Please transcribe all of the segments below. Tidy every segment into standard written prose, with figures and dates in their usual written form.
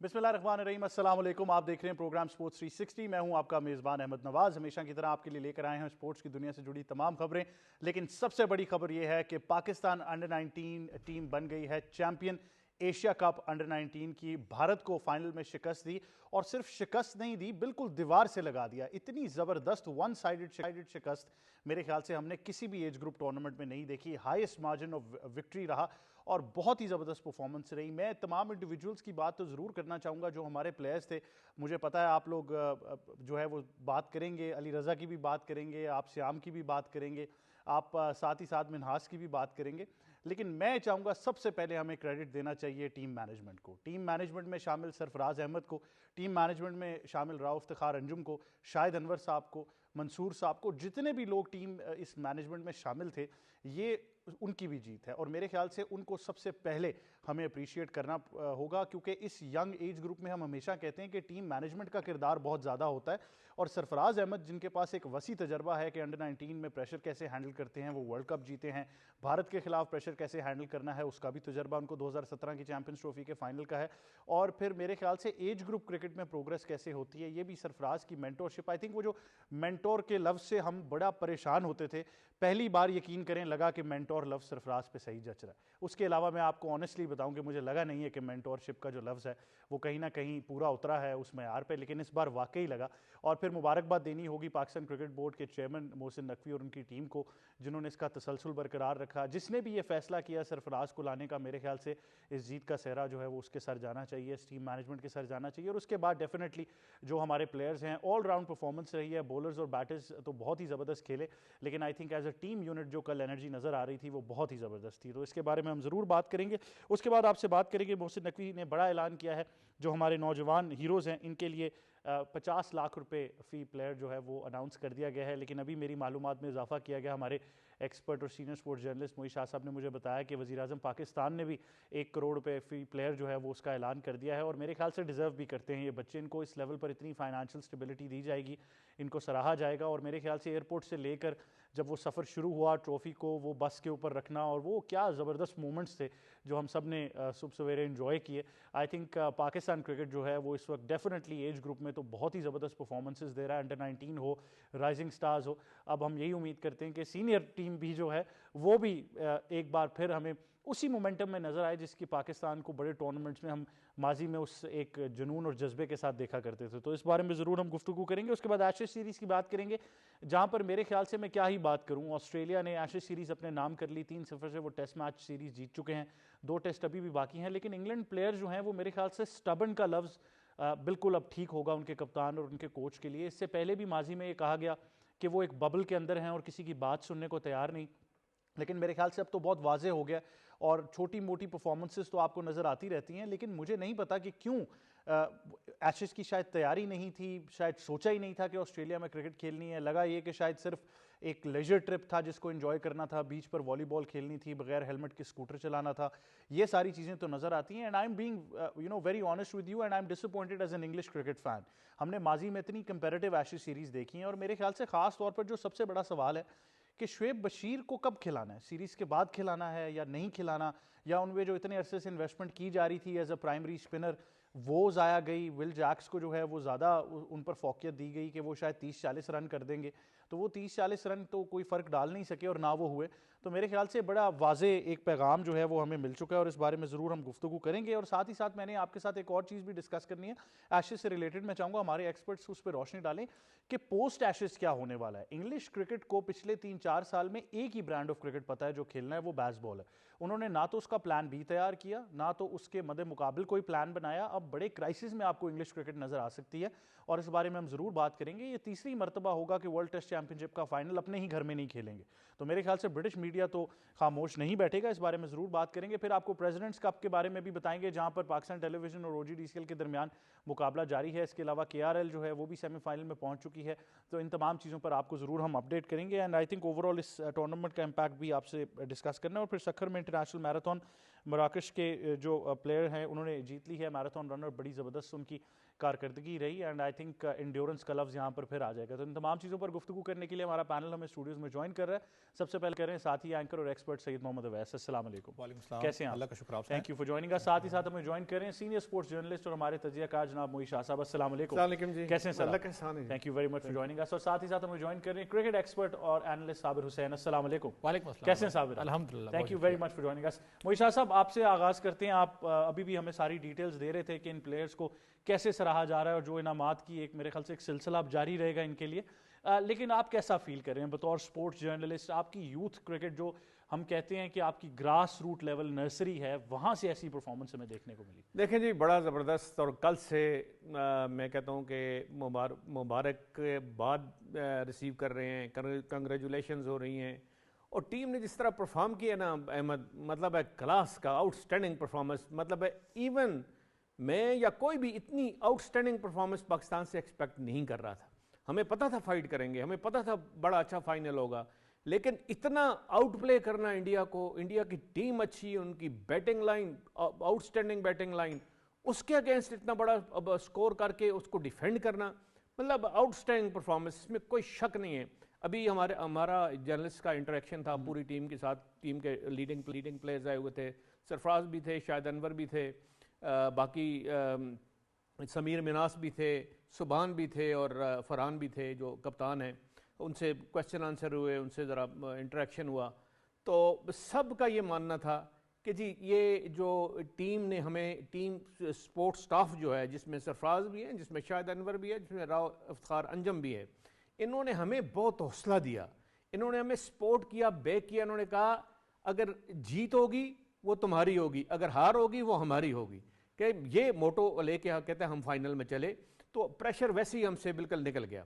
بسم اللہ الرحمن الرحیم، السلام علیکم۔ آپ دیکھ رہے ہیں پروگرام سپورٹس 360۔ میں ہوں آپ کا میزبان احمد نواز۔ ہمیشہ کی طرح آپ کے لیے لے کر آئے ہیں سپورٹس کی دنیا سے جڑی تمام خبریں، لیکن سب سے بڑی خبر یہ ہے کہ پاکستان انڈر 19 ٹیم بن گئی ہے چیمپئن۔ ایشیا کپ انڈر 19 کی بھارت کو فائنل میں شکست دی، اور صرف شکست نہیں دی، بالکل دیوار سے لگا دیا۔ اتنی زبردست ون سائیڈڈ شکست میرے خیال سے ہم نے کسی بھی ایج گروپ ٹورنامنٹ میں نہیں دیکھی۔ ہائیسٹ مارجن آف وکٹری رہا اور بہت ہی زبردست پرفارمنس رہی۔ میں تمام انڈیویجولز کی بات تو ضرور کرنا چاہوں گا جو ہمارے پلیئرز تھے۔ مجھے پتا ہے آپ لوگ جو ہے وہ بات کریں گے، علی رضا کی بھی بات کریں گے، آپ سیام کی بھی بات کریں گے، آپ ساتھ ہی ساتھ منہاس کی بھی بات کریں گے، لیکن میں چاہوں گا سب سے پہلے ہمیں کریڈٹ دینا چاہیے ٹیم مینجمنٹ کو۔ ٹیم مینجمنٹ میں شامل سرفراز احمد کو، ٹیم مینجمنٹ میں شامل راؤ افتخار انجم کو، شاہد انور صاحب کو، منصور صاحب کو، جتنے بھی لوگ ٹیم اس مینجمنٹ میں شامل تھے، یہ ان کی بھی جیت ہے، اور میرے خیال سے ان کو سب سے پہلے ہمیں اپریشیٹ کرنا ہوگا، کیونکہ اس ینگ ایج گروپ میں ہم ہمیشہ کہتے ہیں کہ ٹیم مینجمنٹ کا کردار بہت زیادہ ہوتا ہے، اور سرفراز احمد جن کے پاس ایک وسیع تجربہ ہے کہ انڈر 19 میں پریشر کیسے ہینڈل کرتے ہیں، وہ ورلڈ کپ جیتے ہیں، بھارت کے خلاف پریشر کیسے ہینڈل کرنا ہے اس کا بھی تجربہ ان کو 2017 کی چیمپئنز ٹرافی کے فائنل کا ہے، اور پھر میرے خیال سے ایج گروپ کرکٹ میں پروگرس کیسے ہوتی ہے یہ بھی سرفراز کی مینٹورشپ۔ آئی تھنک وہ جو مینٹور کے لفظ سے ہم بڑا پریشان ہوتے تھے، پہلی بار یقین کریں لگا کہ مینٹور لفظ سرفراز پہ صحیح جچ رہا ہے۔ اس کے علاوہ میں آپ کو آنیسٹلی بتاؤں کہ مجھے لگا نہیں ہے کہ مینٹورشپ کا جو لفظ ہے وہ کہیں نہ کہیں پورا اترا ہے اس معیار پہ، لیکن اس بار واقعی لگا۔ اور پھر مبارکباد دینی ہوگی پاکستان کرکٹ بورڈ کے چیئرمین محسن نقوی اور ان کی ٹیم کو، جنہوں نے اس کا تسلسل برقرار رکھا۔ جس نے بھی یہ فیصلہ کیا سرفراز کو لانے کا، میرے خیال سے اس جیت کا سہرا جو ہے وہ اس کے سر جانا چاہیے، اس ٹیم مینجمنٹ کے سر جانا چاہیے۔ اور اس کے بعد ڈیفینیٹلی جو ہمارے پلیئرز ہیں، آل راؤنڈ پرفارمنس رہی ہے، بولرز اور بیٹرز تو بہت ہی زبردست کھیلے، لیکن I think as a team unit جو کل انرجی نظر آ رہی تھی وہ بہت ہی زبردست تھی، تو اس کے بارے میں ہم ضرور بات کریں گے۔ اس کے بعد آپ سے بات کریں گے، محسن نقوی نے بڑا اعلان کیا ہے جو ہمارے نوجوان ہیروز ہیں ان کے لیے 50 لاکھ روپے فی پلیئر جو ہے وہ اناؤنس کر دیا گیا ہے، لیکن ابھی میری معلومات میں اضافہ کیا گیا۔ ہمارے ایکسپرٹ اور سینئر سپورٹس جرنلسٹ موئی شاہ صاحب نے مجھے بتایا کہ وزیر اعظم پاکستان نے بھی 1 کروڑ روپے فی پلیئر جو ہے وہ اس کا اعلان کر دیا ہے، اور میرے خیال سے ڈیزرو بھی کرتے ہیں یہ بچے، ان کو اس لیول پر اتنی فائنانشل سٹیبلٹی دی جائے گی، ان کو سراہا جائے گا۔ اور میرے خیال سے ایئرپورٹ سے لے کر جب وہ سفر شروع ہوا ٹرافی کو وہ بس کے اوپر رکھنا، اور وہ کیا زبردست مومنٹس تھے جو ہم سب نے صبح سویرے انجوائے کیے۔ آئی تھنک پاکستان کرکٹ جو ہے وہ اس وقت ڈیفینیٹلی ایج گروپ میں تو بہت ہی زبردست پرفارمنسز دے رہا ہے، انڈر 19 ہو، رائزنگ سٹارز ہو۔ اب ہم یہی امید کرتے ہیں کہ سینئر ٹیم بھی جو ہے وہ بھی ایک بار پھر ہمیں اسی مومنٹم میں نظر آئے جس کی پاکستان کو بڑے ٹورنامنٹس میں ہم ماضی میں اس ایک جنون اور جذبے کے ساتھ دیکھا کرتے تھے، تو اس بارے میں ضرور ہم گفتگو کریں گے۔ اس کے بعد ایشز سیریز کی بات کریں گے، جہاں پر میرے خیال سے میں کیا ہی بات کروں، آسٹریلیا نے ایشز سیریز اپنے نام کر لی، 3-0 سے وہ ٹیسٹ میچ سیریز جیت چکے ہیں، 2 ٹیسٹ ابھی بھی باقی ہیں، لیکن انگلینڈ پلیئر جو ہیں وہ میرے خیال سے سٹبن کا لفظ بالکل اب ٹھیک ہوگا ان کے کپتان اور ان کے کوچ کے لیے۔ اس سے پہلے بھی ماضی میں یہ کہا گیا کہ وہ ایک ببل کے اندر ہیں اور کسی کی بات سننے کو تیار نہیں، لیکن میرے خیال سے اب تو بہت واضح ہو گیا، اور چھوٹی موٹی پرفارمنسز تو آپ کو نظر آتی رہتی ہیں، لیکن مجھے نہیں پتا کہ کیوں ایشز کی شاید تیاری نہیں تھی، شاید سوچا ہی نہیں تھا کہ آسٹریلیا میں کرکٹ کھیلنی ہے، لگا یہ کہ شاید صرف ایک لیجر ٹرپ تھا جس کو انجوائے کرنا تھا، بیچ پر والی بال کھیلنی تھی، بغیر ہیلمٹ کے اسکوٹر چلانا تھا، یہ ساری چیزیں تو نظر آتی ہیں۔ And I am being very honest with you, and I am disappointed as an English cricket fan. ہم نے ماضی میں اتنی کمپیریٹیو ایشز سیریز دیکھی ہیں، اور میرے خیال سے خاص طور پر جو سب سے بڑا سوال ہے کہ شعیب بشیر کو کب کھلانا ہے، سیریز کے بعد کھلانا ہے یا نہیں کھلانا، یا ان میں جو اتنے عرصے سے انویسٹمنٹ کی جا رہی تھی ایز اے پرائمری اسپنر وہ ضائع گئی، ول جیکس کو جو ہے وہ زیادہ ان پر فوقیت دی گئی کہ وہ شاید 30-40 رن کر دیں گے، تو وہ 30-40 رن تو کوئی فرق ڈال نہیں سکے اور نہ وہ ہوئے، تو میرے خیال سے بڑا واضح ایک پیغام جو ہے وہ ہمیں مل چکا ہے، اور اس بارے میں ضرور ہم گفتگو کریں گے۔ اور ساتھ ہی ساتھ میں نے آپ کے ساتھ ایک اور چیز بھی ڈسکس کرنی ہے ایشز سے ریلیٹڈ، میں چاہوں گا ہمارے ایکسپرٹس اس پہ روشنی ڈالیں کہ پوسٹ ایشز کیا ہونے والا ہے۔ انگلش کرکٹ کو پچھلے 3-4 سال میں ایک ہی برانڈ آف کرکٹ پتا ہے جو کھیلنا ہے، وہ بیس بال ہے۔ انہوں نے نہ تو اس کا پلان بی تیار کیا، نہ تو اس کے مد مقابل کوئی پلان بنایا۔ اب بڑے کرائسس میں آپ کو انگلش کرکٹ نظر آ سکتی ہے، اور اس بارے میں ہم ضرور بات کریں گے۔ یہ تیسری مرتبہ ہوگا کہ ورلڈ ٹیسٹ چیمپئن شپ کا فائنل اپنے ہی گھر میں نہیں کھیلیں گے، تو میرے خیال سے برٹش میڈیا تو خاموش نہیں بیٹھے گا، اس بارے میں ضرور بات کریں گے۔ پھر آپ کو پریزیڈنٹس کپ کے بارے میں بھی بتائیں گے، جہاں پر پاکستان ٹیلی ویژن اور OGDCL کے درمیان مقابلہ جاری ہے۔ اس کے علاوہ KRL جو ہے وہ بھی سیمی فائنل میں پہنچ چکی ہے، تو ان تمام چیزوں پر آپ کو ضرور ہم اپڈیٹ کریں گے۔ And I think overall اس ٹورنامنٹ کا امپیکٹ بھی آپ سے ڈسکس کرنا ہے، اور پھر سکھر میں انٹرنیشنل میراتھن مراکش کے جو پلیئر ہیں انہوں نے جیت لی ہے میراتھن رنر, بڑی زبردست ان کی کارکردگی رہی, اینڈ آئی تھنک انڈیورنس کا لفظ یہاں پر پھر آ جائے گا. تو ان تمام چیزوں پر گفتگو کرنے کے لیے ہمارا پینل ہمیں اسٹوڈیوز میں جوائن کر رہا ہے. سب سے پہلے کر رہے ہیں ساتھی اینکر اور ایکسپرٹ سید محمد اویس. السلام علیکم. وعلیکم السلام. کیسے ہیں آپ؟ اللہ کا شکر. آپ تھینک یو فار جوائننگ اس. ساتھ ہی ساتھ ہمیں جوائن کر رہے ہیں سینئر اسپورٹس جرنلسٹ اور ہمارے تجزیہ کار جناب موئی شاہ صاحب. السلام علیکم. السلام علیکم جی. کیسے ہیں سر؟ اللہ کا احسان ہے. Thank you very much for joining us. اور ساتھ ہی ساتھ ہمیں جوائن کر رہے ہیں کرکٹ ایکسپرٹ اور اینالسٹ صابر حسین. السلام علیکم. وعلیکم السلام. کیسے ہیں صابر؟ الحمدللہ. Thank you very much for joining us. موئی شاہ صاحب آپ سے آغاز کرتے ہیں. آپ ابھی بھی ہمیں ساری ڈیٹیلز دے رہے تھے کہ ان پلیئرز کو کیسے سراہا جا رہا ہے اور جو انعامات کی ایک میرے خیال سے ایک سلسلہ اب جاری رہے گا ان کے لیے, لیکن آپ کیسا فیل کر رہے ہیں بطور سپورٹس جرنلسٹ؟ آپ کی یوتھ کرکٹ جو ہم کہتے ہیں کہ آپ کی گراس روٹ لیول نرسری ہے, وہاں سے ایسی پرفارمنس ہمیں دیکھنے کو ملی. دیکھیں جی, بڑا زبردست. اور کل سے میں کہتا ہوں کہ مبارک بعد ریسیو کر رہے ہیں, کنگریچولیشنز ہو رہی ہیں. اور ٹیم نے جس طرح پرفارم کیا نا احمد, مطلب ہے کلاس کا آؤٹ اسٹینڈنگ پرفارمنس. مطلب ہے ایون میں یا کوئی بھی اتنی آؤٹ اسٹینڈنگ پرفارمنس پاکستان سے ایکسپیکٹ نہیں کر رہا تھا. ہمیں پتا تھا فائٹ کریں گے, ہمیں پتا تھا بڑا اچھا فائنل ہوگا, لیکن اتنا آؤٹ پلے کرنا انڈیا کو, انڈیا کی ٹیم اچھی, ان کی batting line outstanding batting line, اس کے اگینسٹ اتنا بڑا سکور کر کے اس کو ڈیفینڈ کرنا, مطلب آؤٹ اسٹینڈنگ پرفارمنس, اس میں کوئی شک نہیں ہے. ابھی ہمارا جرنلسٹ کا انٹریکشن تھا پوری ٹیم کے ساتھ, ٹیم کے لیڈنگ پلیئرز آئے ہوئے تھے, سرفراز بھی تھے, شاہد انور بھی تھے, باقی سمیر مناس بھی تھے, سبحان بھی تھے اور فرحان بھی تھے جو کپتان ہیں. ان سے کویسچن آنسر ہوئے, ان سے ذرا انٹریکشن ہوا. تو سب کا یہ ماننا تھا کہ جی یہ جو ٹیم نے ہمیں, ٹیم سپورٹ سٹاف جو ہے جس میں سرفراز بھی ہیں, جس میں شاہد انور بھی ہے, جس میں راؤ افتخار انجم بھی ہے, انہوں نے ہمیں بہت حوصلہ دیا, انہوں نے ہمیں سپورٹ کیا, بیک کیا. انہوں نے کہا اگر جیت ہوگی وہ تمہاری ہوگی, اگر ہار ہوگی وہ ہماری ہوگی, کہ یہ موٹو لے کے کہتے ہیں ہم فائنل میں چلے. تو پریشر ویسے ہی ہم سے بالکل نکل گیا.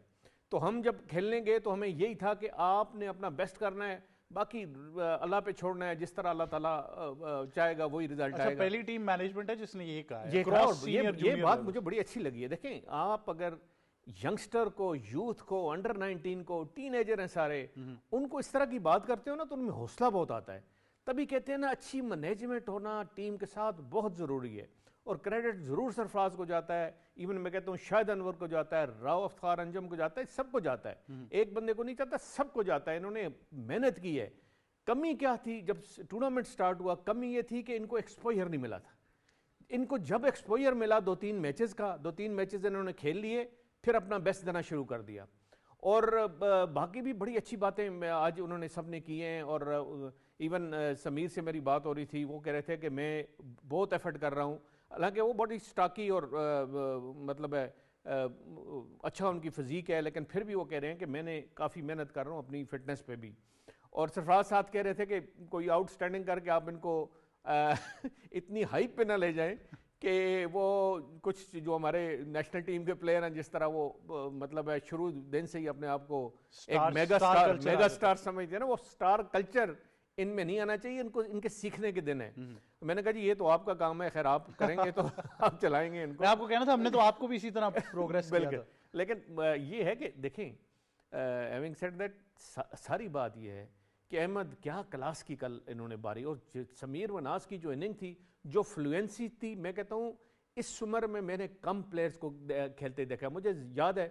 تو ہم جب کھیلنے گئے تو ہمیں یہی تھا کہ آپ نے اپنا بیسٹ کرنا ہے, باقی اللہ پہ چھوڑنا ہے, جس طرح اللہ تعالیٰ چاہے گا وہی رزلٹ آئے گا. پہلی ٹیم مینجمنٹ ہے جس نے یہ کہا ہے. یہ بات مجھے بڑی اچھی لگی ہے. دیکھیں آپ اگر ینگسٹر کو, یوتھ کو, انڈر 19 کو, ٹین ایجر ہیں سارے, ان کو اس طرح کی بات کرتے ہو نا تو ان میں حوصلہ بہت آتا ہے. تبھی کہتے ہیں نا اچھی مینجمنٹ ہونا ٹیم کے ساتھ بہت ضروری ہے. اور کریڈٹ ضرور سرفراز کو جاتا ہے, ایون میں کہتا ہوں شاہد انور کو جاتا ہے, راؤ افتخار انجم کو جاتا ہے, سب کو جاتا ہے. ایک بندے کو نہیں جاتا, سب کو جاتا ہے. انہوں نے محنت کی ہے. کمی کیا تھی جب ٹورنامنٹ سٹارٹ ہوا؟ کمی یہ تھی کہ ان کو ایکسپوئر نہیں ملا تھا. ان کو جب ایکسپوئر ملا 2-3 میچز کا, 2-3 میچز انہوں نے کھیل لیے, پھر اپنا بیسٹ دینا شروع کر دیا. اور باقی بھی بڑی اچھی باتیں آج انہوں نے سب نے کی ہیں. اور ایون سمیر سے میری بات ہو رہی تھی, وہ کہہ رہے تھے کہ میں بہت ایفرٹ کر رہا ہوں, حالانکہ وہ بڑی سٹاکی اور مطلب ہے اچھا ان کی فزیک ہے, لیکن پھر بھی وہ کہہ رہے ہیں کہ میں نے کافی محنت کر رہا ہوں اپنی فٹنس پہ بھی. اور سرفراز ساتھ کہہ رہے تھے کہ کوئی آؤٹ اسٹینڈنگ کر کے آپ ان کو اتنی ہائپ پہ نہ لے جائیں کہ وہ کچھ جو ہمارے نیشنل ٹیم کے پلیئر ہیں جس طرح وہ مطلب ہے شروع دن سے ہی اپنے آپ کو ایک میگا سٹار سمجھتے ہیں نا, وہ سٹار کلچر ان میں نہیں آنا چاہیے. ان کو ان کے سیکھنے کے دن ہیں. میں نے کہا جی یہ تو آپ کا کام ہے, خیر آپ کریں گے تو آپ چلائیں گے ان کو. میں آپ کو کہنا تھا ہم نے تو آپ کو بھی اسی طرح پروگریس کیا تھا. لیکن یہ ہے کہ دیکھیں, ہیونگ سیڈ دیٹ, ساری بات یہ ہے کہ احمد کیا کلاس کی کل انہوں نے باری, اور سمیر مناس کی جو اننگ تھی, جو فلوئنسی تھی, میں کہتا ہوں اس عمر میں میں نے کم پلیئرز کو کھیلتے دیکھا. مجھے یاد ہے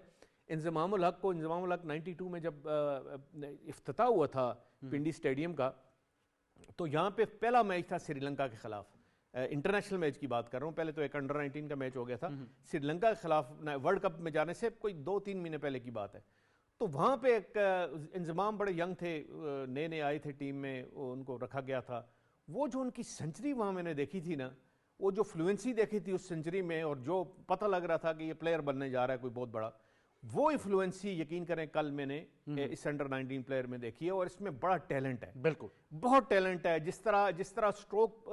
انضمام الحق 92 میں جب افتتاح ہوا تھا پنڈی اسٹیڈیم کا, تو یہاں پہ پہلا میچ تھا سری لنکا کے خلاف. انٹرنیشنل میچ کی بات کر رہا ہوں, پہلے تو ایک انڈر 19 کا میچ ہو گیا تھا سری لنکا کے خلاف ورلڈ کپ میں جانے سے کوئی 2-3 مہینے پہلے کی بات ہے. تو وہاں پہ ایک انضمام بڑے ینگ تھے, نئے آئے تھے ٹیم میں, ان کو رکھا گیا تھا. وہ جو ان کی سنچری وہاں میں نے دیکھی تھی نا, وہ جو فلوئنسی دیکھی تھی اس سنچری میں, اور جو پتہ لگ رہا تھا کہ یہ پلیئر بننے جا رہا ہے کوئی بہت بڑا, وہ انفلوئنسی یقین کریں کل میں نے اس انڈر 19 پلیئر میں دیکھی ہے. اور اس میں بڑا ٹیلنٹ ہے, بالکل بہت ٹیلنٹ ہے. جس طرح سٹروک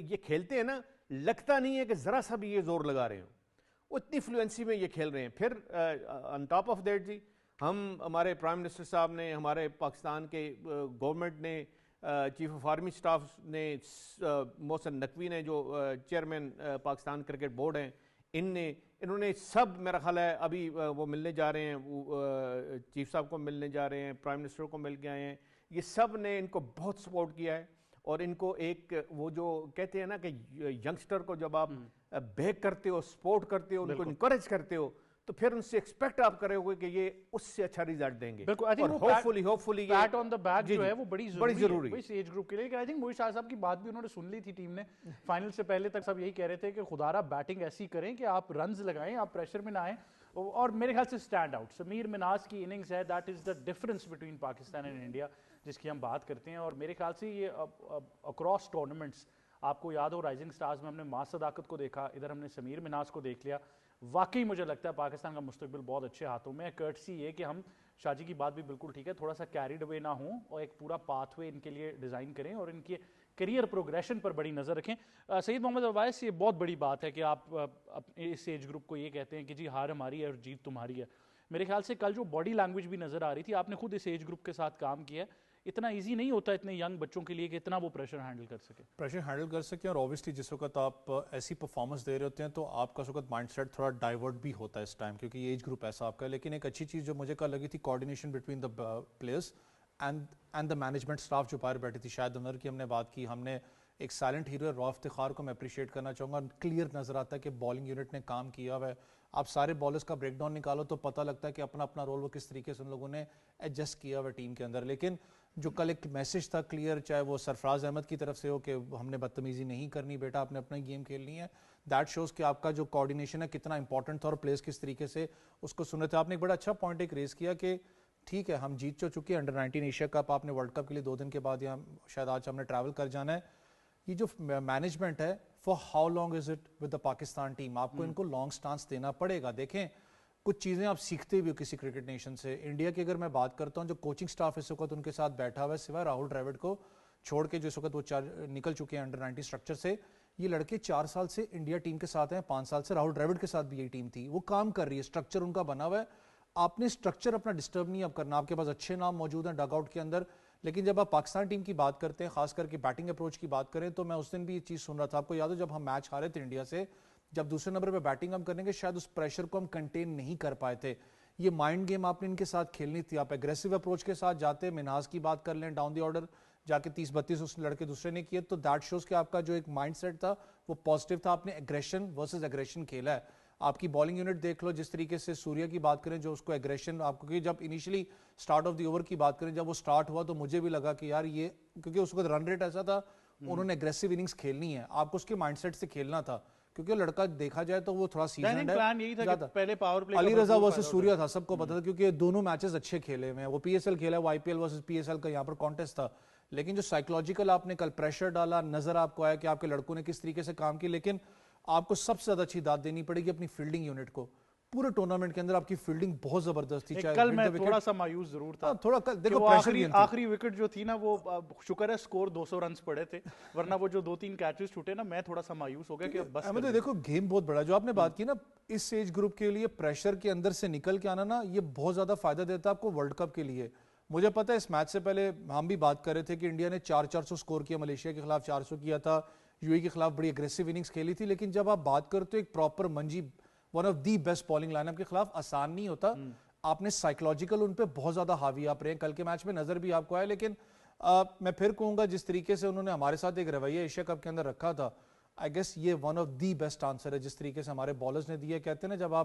یہ کھیلتے ہیں نا, لگتا نہیں ہے کہ ذرا سا بھی یہ زور لگا رہے ہوں, وہ اتنی فلوئنسی میں یہ کھیل رہے ہیں. پھر آن ٹاپ آف دیٹ جی, ہمارے پرائم منسٹر صاحب نے, ہمارے پاکستان کے گورنمنٹ نے, چیف آف آرمی سٹاف نے, محسن نقوی نے جو چیئرمین پاکستان کرکٹ بورڈ ہیں, انہوں نے سب میرا خیال ہے ابھی وہ ملنے جا رہے ہیں, چیف صاحب کو ملنے جا رہے ہیں, پرائم منسٹر کو مل کے آئے ہیں, یہ سب نے ان کو بہت سپورٹ کیا ہے. اور ان کو ایک وہ جو کہتے ہیں نا کہ ینگسٹر کو جب آپ بیک کرتے ہو، سپورٹ کرتے ہو، ان کو انکریج کرتے ہو، تو پھر ان سے ایکسپیکٹ آپ کرے ہوگے کہ یہ اس سے اچھا ریزلٹ دیں گے. بالکل. اور hopefully pet on the back جو ہے وہ بڑی ضروری ہے ہے اس ایج گروپ کے لیے. آئی تھنک موئی شاہ صاحب کی بات بھی انہوں نے سن لی تھی ٹیم نے فائنل سے پہلے تک. سب یہی کہہ رہے تھے کہ خدارہ بیٹنگ ایسی کریں کہ آپ رنز لگائیں، آپ پریشر میں نہ آئیں. اور میرے خیال سے اسٹینڈ آؤٹ سمیر مناز کی اننگز ہے، that is the difference between Pakistan and India جس کی ہم بات کرتے ہیں. اور میرے خیال سے یہ اکراس ٹورنامنٹس آپ کو یاد ہو رائزنگ سٹارز میں ہم نے ماں صداقت کو دیکھا، ادھر ہم نے سمیر مناز کو دیکھ لیا. واقعی مجھے لگتا ہے پاکستان کا مستقبل بہت اچھے ہاتھوں میں ہے. کرٹسی یہ کہ ہم شاہ جی کی بات بھی بالکل ٹھیک ہے، تھوڑا سا کیریڈ اوے نہ ہوں اور ایک پورا پاتھ وے ان کے لیے ڈیزائن کریں اور ان کے کیریئر پروگریشن پر بڑی نظر رکھیں. سید محمد اویس، یہ بہت بڑی بات ہے کہ آپ اس ایج گروپ کو یہ کہتے ہیں کہ جی ہار ہماری ہے اور جیت تمہاری ہے. میرے خیال سے کل جو باڈی لینگویج بھی نظر آ رہی تھی، آپ نے خود اس ایج گروپ کے ساتھ کام کیا ہے، اتنا ایزی نہیں ہوتا اتنے ینگ بچوں کے لیے کہ اتنا وہ پریشر ہینڈل کر سکے. اور اوبیسلی جس وقت آپ ایسی پرفارمنس دے رہے ہوتے ہیں تو آپ کا اس وقت مائنڈ سیٹ تھوڑا ڈائیورٹ بھی ہوتا ہے اس ٹائم، کیونکہ یہ ایج گروپ ایسا آپ کا ہے. لیکن ایک اچھی چیز جو مجھے کل لگی تھی، coordination between the players and the management staff جو باہر بیٹھی تھی. شاید انور کی ہم نے بات کی، ہم نے ایک سائلنٹ ہیرو رؤف افتخار کو میں اپریشیٹ کرنا چاہوں گا. کلیئر نظر آتا ہے کہ بالنگ یونٹ نے کام کیا ہوا ہے. آپ سارے بالرز کا بریک ڈاؤن نکالو تو پتہ لگتا ہے کہ اپنا اپنا رول وہ کس طریقے سے ان لوگوں نے ایڈجسٹ کیا ہوا ہے ٹیم کے اندر. لیکن جو کل ایک میسج تھا کلیئر، چاہے وہ سرفراز احمد کی طرف سے ہو کہ ہم نے بدتمیزی نہیں کرنی بیٹا، آپ نے اپنا گیم کھیلنی ہے، دیٹ شوز کہ آپ کا جو کوآرڈینیشن ہے کتنا امپورٹنٹ تھا اور پلیئرز کس طریقے سے اس کو سنے تھے. آپ نے ایک بڑا اچھا پوائنٹ ایک ریز کیا کہ ٹھیک ہے ہم جیت چکے ہیں انڈر 19 ایشیا کپ، آپ نے ورلڈ کپ کے لیے 2 دن کے بعد یا شاید آج ہم نے ٹریول کر جانا ہے. یہ جو مینجمنٹ ہے for how long is it with the Pakistan team, آپ کو ان کو لانگ سٹانس دینا پڑے گا. دیکھیں کچھ چیزیں آپ سیکھتے بھی ہو کسی کرکٹ نیشن سے. انڈیا کی اگر میں بات کرتا ہوں، جو کوچنگ سٹاف اس وقت ان کے ساتھ بیٹھا ہوا ہے سوائے راہل ڈراوڈ کو چھوڑ کے، جو اس وقت وہ نکل چکے ہیں انڈر 19 اسٹرکچر سے، یہ لڑکے 4 سال سے انڈیا ٹیم کے ساتھ ہیں، 5 سال سے راہل ڈراوڈ کے ساتھ بھی یہی ٹیم تھی، وہ کام کر رہی ہے، اسٹرکچر ان کا بنا ہوا ہے. آپ نے اسٹرکچر اپنا ڈسٹرب نہیں اب کرنا. آپ کے پاس اچھے نام موجود ہیں ڈگ آؤٹ کے اندر. لیکن جب آپ پاکستان ٹیم کی بات کرتے ہیں، خاص کر کے بیٹنگ اپروچ کی بات کریں، تو میں اس دن بھی یہ چیز سن رہا تھا، آپ کو یاد ہو جب ہم میچ ہارے تھے انڈیا سے، جب دوسرے نمبر پہ بیٹنگ ہم کریں گے شاید اس پریشر کو ہم کنٹین نہیں کر پائے تھے. یہ مائنڈ گیم آپ نے ان کے ساتھ کھیلنی تھی. آپ ایگریسو اپروچ کے ساتھ جاتے، مناز کی بات کر لیں ڈاؤن دی آرڈر جا کے 30-32 اس لڑکے دوسرے نے کیے، تو دیٹ شوز کہ آپ کا جو ایک مائنڈ سیٹ تھا وہ پازیٹیو تھا. آپ نے ایگریشن ورسز ایگریشن کھیلا ہے. آپ کی بالنگ یونٹ دیکھ لو، جس طریقے سے سوریا کی بات کریں جو اس کو ایگریشن آپ کو، جب initially start of the over کی بات کریں جب وہ سٹارٹ ہوا تو مجھے بھی لگا کہ یار یہ، کیونکہ اس وقت رن ریٹ ایسا تھا، انہوں نے ایگریسو اننگز کھیلنی ہے، آپ کو اس کے مائنڈ سیٹ سے کھیلنا تھا. کیونکہ وہ لڑکا دیکھا جائے تو وہ تھوڑا سیزنڈ ہے. علی رضا ورسز سوریا تھا، سب کو پتا تھا کیونکہ دونوں میچز اچھے کھیلے ہوئے ہیں. وہ پی ایس ایل کھیلا ہے، وہ I P L versus P S L کا یہاں پر کانٹیسٹ تھا. لیکن جو سائیکولوجیکل آپ نے کل پریشر ڈالا، نظر آپ کو آیا کہ آپ کے لڑکوں نے کس طریقے سے کام کی. لیکن آپ کو سب سے زیادہ اچھی داد دینی پڑے گی اپنی فیلڈنگ یونٹ کو. پورے ٹورنامنٹ کے اندر آپ کی فیلڈنگ بہت زبردست تھی. کل میں تھوڑا سا مایوس ضرور تھا، تھوڑا دیکھو آخری وکٹ جو تھی نا، وہ شکر ہے سکور 200 رنز پڑے تھے، ورنہ وہ جو 2-3 کیچز چھوٹے نا، میں تھوڑا سا مایوس ہو گیا کہ بس. احمد دیکھو گیم بہت بڑا جو آپ نے بات کی نا، اس ایج گروپ کے لیے پریشر کے اندر سے نکل کے آنا نا، یہ بہت زیادہ فائدہ دیتا ہے آپ کو ورلڈ کپ کے لیے. مجھے پتا ہے اس میچ سے پہلے ہم بھی بات کر رہے تھے کہ انڈیا نے 400 سکور کیا، ملیشیا کے خلاف 400 کیا تھا، یو اے کے خلاف بڑی اگریسو اننگز کھیلی تھی. لیکن جب آپ بات کرتے ہو ایک پراپر منجی، one of the best bowling line up کے خلاف آسان نہیں ہوتا. آپ نے سائیکولوجیکل ان پہ بہت زیادہ حاوی آپ رہے ہیں. کل کے میچ میں نظر بھی آپ کو آیا. لیکن میں پھر کہوں گا جس طریقے سے انہوں نے ہمارے ساتھ ایک رویہ ایشیا کپ کے اندر رکھا تھا، آئی گیس یہ one of the best answer ہے جس طریقے سے ہمارے بالرز نے دیا. کہتے ہیں نا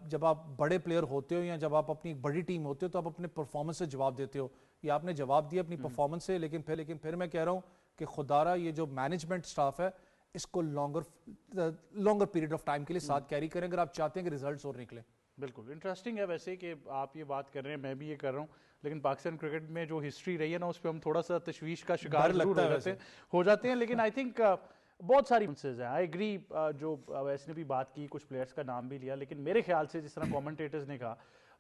جب آپ بڑے پلیئر ہوتے ہو یا جب آپ اپنی بڑی ٹیم ہوتے ہو تو آپ اپنے پرفارمنس سے جواب دیتے ہو. یہ آپ نے جواب دیا اپنی پرفارمنس سے. لیکن پھر میں کہہ رہا ہوں کہ خدارہ یہ جو مینجمنٹ سٹاف ہے اس کو لانگر پیریڈ آف ٹائم کے لیے ساتھ کیری کریں اگر آپ چاہتے ہیں کہ ریزلٹس اور نکلیں. بالکل انٹرسٹنگ ہے ویسے کہ آپ یہ بات کر رہے ہیں، میں بھی یہ کر رہا ہوں. لیکن پاکستان کرکٹ میں جو ہسٹری رہی ہے نا، اس پہ ہم تھوڑا سا تشویش کا شکار ہو جاتے ہیں. لیکن آئی تھنک بہت ساری مسز ہیں. آئی ایگری، جو ویسے نے بھی بات کی، کچھ پلیئرز کا نام بھی لیا، لیکن میرے خیال سے جس طرح کومنٹیٹرز نے کہا،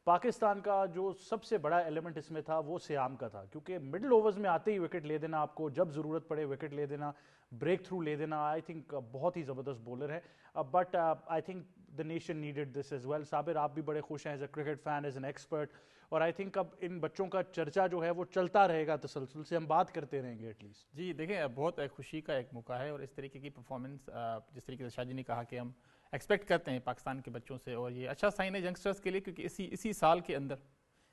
پاکستان کا جو سب سے بڑا ایلیمنٹ اس میں تھا وہ سیام کا تھا. کیونکہ مڈل اوورز میں آتے ہی وکٹ لے دینا، آپ کو جب ضرورت پڑے وکٹ لے دینا، بریک تھرو لے دینا. آئی تھنک بہت ہی زبردست بولر ہے. But I think the nation needed this as well. صابر آپ بھی بڑے خوش ہیں as a cricket fan, as an expert, اور آئی تھنک اب ان بچوں کا چرچا جو ہے وہ چلتا رہے گا، تسلسل سے ہم بات کرتے رہیں گے ایٹ لیسٹ. جی دیکھیں بہت خوشی کا ایک موقع ہے، اور اس طریقے کی پرفارمنس جس طریقے سے شاہ جی نے کہا کہ ہم ایکسپیکٹ کرتے ہیں پاکستان کے بچوں سے، اور یہ اچھا سائن ہے ینگسٹرز کے لیے، کیونکہ اسی سال کے اندر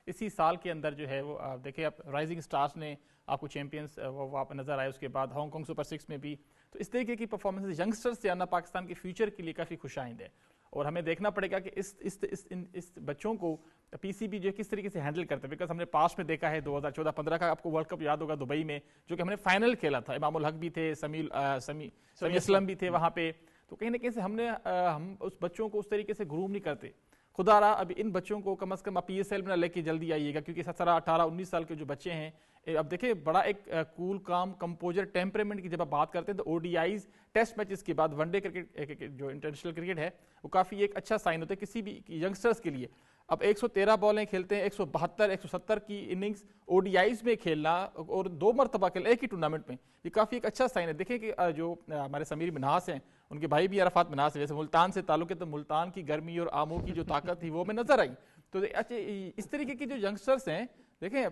اسی سال کے اندر جو ہے وہ دیکھیں اب رائزنگ سٹارز نے آپ کو چیمپئنس وہ آپ نظر آئے, اس کے بعد ہانگ کانگ سپر 6 میں بھی. تو اس طریقے کی پرفارمنس ینگسٹرز سے آنا پاکستان کے فیوچر کے لیے کافی خوش آئند ہے, اور ہمیں دیکھنا پڑے گا کہ اس بچوں کو پی سی بی جو کس طریقے سے ہینڈل کرتے ہیں. بیکاز ہم نے پاسٹ میں دیکھا ہے 2014-15 کا آپ کو ورلڈ کپ یاد ہوگا دبئی میں, جو کہ ہم نے فائنل کھیلا تھا, امام الحق بھی تھے, سمی اسلم بھی تھے وہاں پہ. تو کہیں نہ کہیں سے ہم اس بچوں کو اس طریقے سے گروم نہیں کرتے. خدا رہا ابھی ان بچوں کو کم از کم پی ایس ایل میں نہ لے کے جلدی آئیے گا, کیونکہ 17, 18, 19 سال کے جو بچے ہیں, اب دیکھیں بڑا ایک کول کام کمپوزر ٹیمپرمنٹ کی جب آپ بات کرتے ہیں تو O D Is test matches کے بعد ون ڈے کرکٹ جو انٹرنیشنل کرکٹ ہے وہ کافی ایک اچھا سائن ہوتا ہے کسی بھی ینگسٹرز کے لیے. اب 113 بالیں کھیلتے ہیں, 172, 170 کی اننگز او ڈی آئیز میں کھیلنا اور 2 مرتبہ کھیلنا ایک ہی ٹورنامنٹ میں, یہ کافی ایک اچھا سائن ہے. دیکھیں کہ جو ہمارے سمیر منہاس ہیں, ان کے بھائی بھی عرفات منہاس ہیں, جیسے ملتان سے تعلق ہے تو ملتان کی گرمی اور آموں کی جو طاقت تھی وہ میں نظر آئی. تو اچھا اس طریقے کی جو ینگسٹرز ہیں, دیکھیں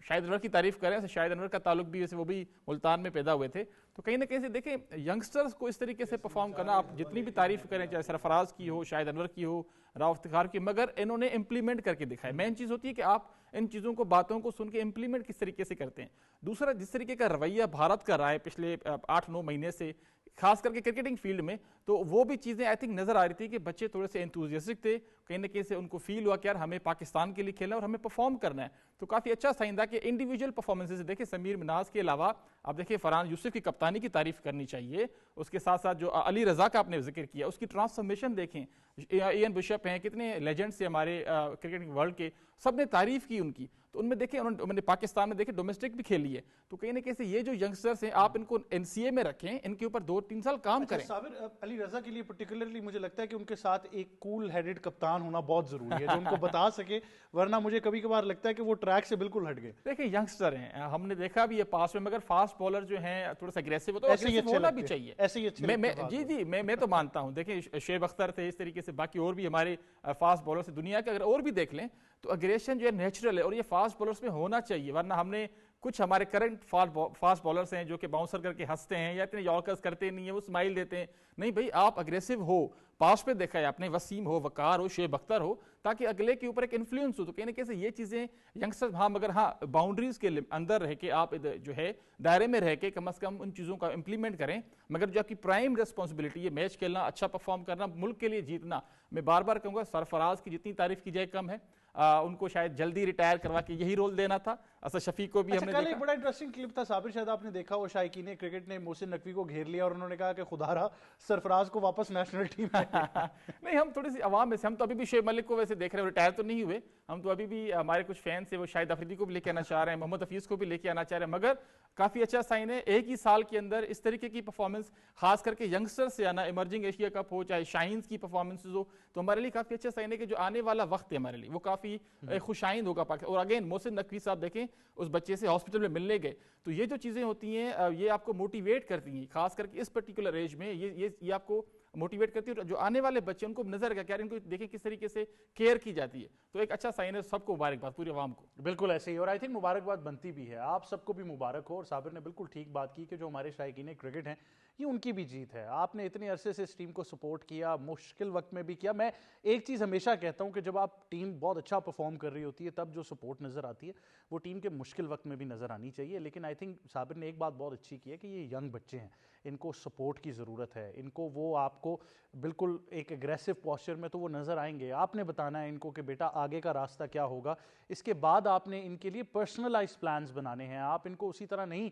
شاہد انور کی تعریف کریں, شاہد انور کا تعلق بھی ویسے وہ بھی ملتان میں پیدا ہوئے تھے. تو کہیں نہ کہیں سے دیکھیں ینگسٹرز کو اس طریقے سے پرفارم کرنا, آپ جتنی بھی تعریف کریں چاہے سرفراز کی ہو, شاہد انور کی ہو, راؤ افتخار کی, مگر انہوں نے امپلیمنٹ کر کے دکھایا. مین چیز ہوتی ہے کہ آپ ان چیزوں کو باتوں کو سن کے امپلیمنٹ کس طریقے سے کرتے ہیں. دوسرا جس طریقے کا رویہ بھارت کا رہا ہے پچھلے 8-9 مہینے سے, خاص کر کے کرکٹنگ فیلڈ میں, تو وہ بھی چیزیں آئی تھنک نظر آ رہی تھی کہ بچے تھوڑے سے انتھوزیاسٹک تھے. کہیں نہ کہیں سے ان کو فیل ہوا کہ یار ہمیں پاکستان کے لیے کھیلنا اور ہمیں پرفارم کرنا ہے. تو کافی اچھا سائن تھا کہ انڈیویجول پرفارمنسز دیکھیں سمیر مناز کے علاوہ آپ دیکھیں فرحان یوسف کی کپتانی کی تعریف کرنی چاہیے, اس کے ساتھ ساتھ جو علی رضا کا آپ نے ذکر کیا اس کی ٹرانسفارمیشن دیکھیں, ایئن بشپ ہیں, کتنے لیجنڈس ہیں ہمارے کرکٹنگ ورلڈ کے, سب نے تعریف کی ان کی. تو ان میں دیکھیں انہوں نے پاکستان میں دیکھیں ڈومیسٹک بھی کھیلی ہے. تو کہیں نہ کہیں سے یہ جو ینگسٹرز ہیں آپ ان کو این سی اے میں رکھیں, ان کے اوپر 2-3 سال کام کریں. صابر, علی رضا کے لیے پرٹیکولرلی مجھے لگتا ہے کہ ان کے ساتھ ایک کول ہیڈڈ کپتان ہونا بہت ضروری ہے جو ان کو بتا سکے, ورنہ مجھے کبھی کبھار لگتا ہے کہ وہ ٹریک سے بالکل ہٹ گئے. دیکھیں ینگسٹر ہیں, ہم نے دیکھا بھی ہے پاس میں, مگر فاسٹ بالر جو ہیں تھوڑا سا اگریسو ہوتا ہے, ایسے ہی ہونا بھی چاہیے. ایسے ہی اچھے جی میں تو مانتا ہوں. دیکھیں شعیب اختر تھے اس طریقے سے, باقی اور بھی ہمارے فاسٹ بالر سے دنیا کے اگر اور بھی دیکھ لیں تو اگریشن جو ہے نیچرل ہے, اور یہ فاسٹ بالرز میں ہونا چاہیے. ورنہ ہم نے کچھ ہمارے کرنٹ فاسٹ بالرز ہیں جو کہ باؤنسر کر کے ہنستے ہیں یا اتنے یارکرز کرتے نہیں ہیں, وہ اسمائل دیتے ہیں. نہیں بھائی, آپ اگریسو ہو, پاس پہ دیکھا ہے آپ نے, وسیم ہو, وقار ہو, شعیب اختر ہو, تاکہ اگلے کے اوپر ایک انفلوئنس ہو. تو کہیں نہ کہیں یہ چیزیں ینگسٹر, ہاں مگر ہاں باؤنڈریز کے اندر رہ کے آپ جو ہے دائرے میں رہ کے کم از کم ان چیزوں کا امپلیمنٹ کریں. مگر جو آپ کی پرائم ریسپانسبلٹی ہے میچ کھیلنا, اچھا پرفارم کرنا, ملک کے لیے جیتنا, میں بار بار کہوں گا سرفراز کی جتنی تعریف کی جائے کم ہے. ان کو شاید جلدی ریٹائر کروا کے یہی رول دینا تھا. اسد شفیق کو بھی ہم نے دیکھا. ایک بڑا انٹرسٹنگ کلپ تھا صابر, شاید آپ نے دیکھا ہو, شائقین کرکٹ نے محسن نقوی کو گھیر لیا اور انہوں نے کہا کہ خدا رہا سرفراز کو واپس نیشنل ٹیم میں. نہیں, ہم تھوڑی سی عوام میں سے, ہم تو ابھی بھی شعیب ملک کو ویسے دیکھ رہے ہیں, ریٹائر تو نہیں ہوئے, ہم تو ابھی بھی ہمارے کچھ فینس ہیں وہ شاہد افریدی کو بھی لے کے آنا چاہ رہے ہیں, محمد حفیظ کو بھی لے کے آنا چاہ رہے ہیں. مگر کافی اچھا سائن ہے ایک ہی سال کے اندر اس طریقے کی پرفارمنس, خاص کر کے ینگسٹر سے آنا, ایمرجنگ ایشیا کپ ہو چاہے شاہینز کی پرفارمنسز ہو, تو ہمارے لیے کافی اچھا سائن ہے کہ جو آنے والا وقت ہے ہمارے لیے وہ کافی خوش آئند ہوگا. اور اگین محسن نقوی صاحب دیکھیں اس بچے سے ہاسپٹل میں ملنے گئے, تو یہ جو چیزیں ہوتی ہیں یہ آپ کو موٹیویٹ کرتی ہیں, خاص کر کے اس پرٹیکولر ایج میں یہ آپ کو موٹیویٹ کرتی ہے. اور جو آنے والے بچے ان کو نظر رکھا کہ یار ان کو دیکھیں کس طریقے سے کیئر کی جاتی ہے. تو ایک اچھا سائن ہے, سب کو مبارکباد, پوری عوام کو. بالکل ایسے ہی, اور آئی تھنک مبارکباد بنتی بھی ہے, آپ سب کو بھی مبارک ہو. اور صابر نے بالکل ٹھیک بات کی کہ جو ہمارے شائقین کرکٹ ہیں یہ ان کی بھی جیت ہے. آپ نے اتنے عرصے سے اس ٹیم کو سپورٹ کیا, مشکل وقت میں بھی کیا. میں ایک چیز ہمیشہ کہتا ہوں کہ جب آپ ٹیم بہت اچھا پرفارم کر رہی ہوتی ہے تب جو سپورٹ نظر آتی ہے وہ ٹیم کے مشکل وقت میں بھی نظر آنی چاہیے. لیکن آئی تھنک صابر نے ایک بات بہت اچھی کی ہے کہ یہ ینگ بچے ہیں, ان کو سپورٹ کی ضرورت ہے. ان کو وہ آپ کو بالکل ایک اگریسو پوسچر میں تو وہ نظر آئیں گے, آپ نے بتانا ہے ان کو کہ بیٹا آگے کا راستہ کیا ہوگا. اس کے بعد آپ نے ان کے لیے پرسنلائز پلانز بنانے ہیں. آپ ان کو اسی طرح نہیں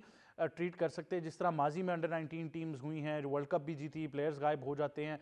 ٹریٹ کر سکتے جس طرح ماضی میں انڈر-19 ٹیمز ہوئی ہیں, جو ورلڈ کپ بھی جیتی, پلیئرز غائب ہو جاتے ہیں,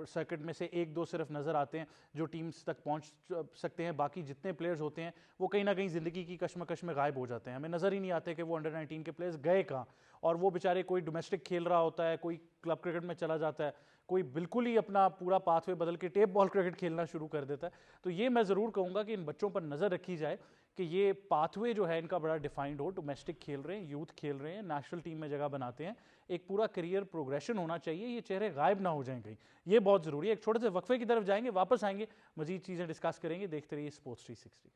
سرکٹ میں سے 1-2 صرف نظر آتے ہیں جو ٹیمز تک پہنچ سکتے ہیں, باقی جتنے پلیئرز ہوتے ہیں وہ کہیں نہ کہیں زندگی کی کشمکش میں غائب ہو جاتے ہیں. ہمیں نظر ہی نہیں آتے کہ وہ انڈر-19 کے پلیئرز گئے کہاں, اور وہ بیچارے کوئی ڈومیسٹک کھیل رہا ہوتا ہے, کوئی کلب کرکٹ میں چلا جاتا ہے, کوئی بالکل ہی اپنا پورا پاتھ وے بدل کے ٹیپ بال کرکٹ کھیلنا شروع کر دیتا ہے. تو یہ میں ضرور کہوں گا کہ ان بچوں پر نظر رکھی جائے کہ یہ پاتھ وے جو ہے ان کا بڑا ڈیفائنڈ ہو. ڈومیسٹک کھیل رہے ہیں, یوتھ کھیل رہے ہیں, نیشنل ٹیم میں جگہ بناتے ہیں, ایک پورا کریئر پروگریشن ہونا چاہیے. یہ چہرے غائب نہ ہو جائیں کہیں, یہ بہت ضروری ہے. ایک چھوٹے سے وقفے کی طرف جائیں گے, واپس آئیں گے, مزید چیزیں ڈسکس کریں گے. دیکھتے رہیے اسپورٹس 360.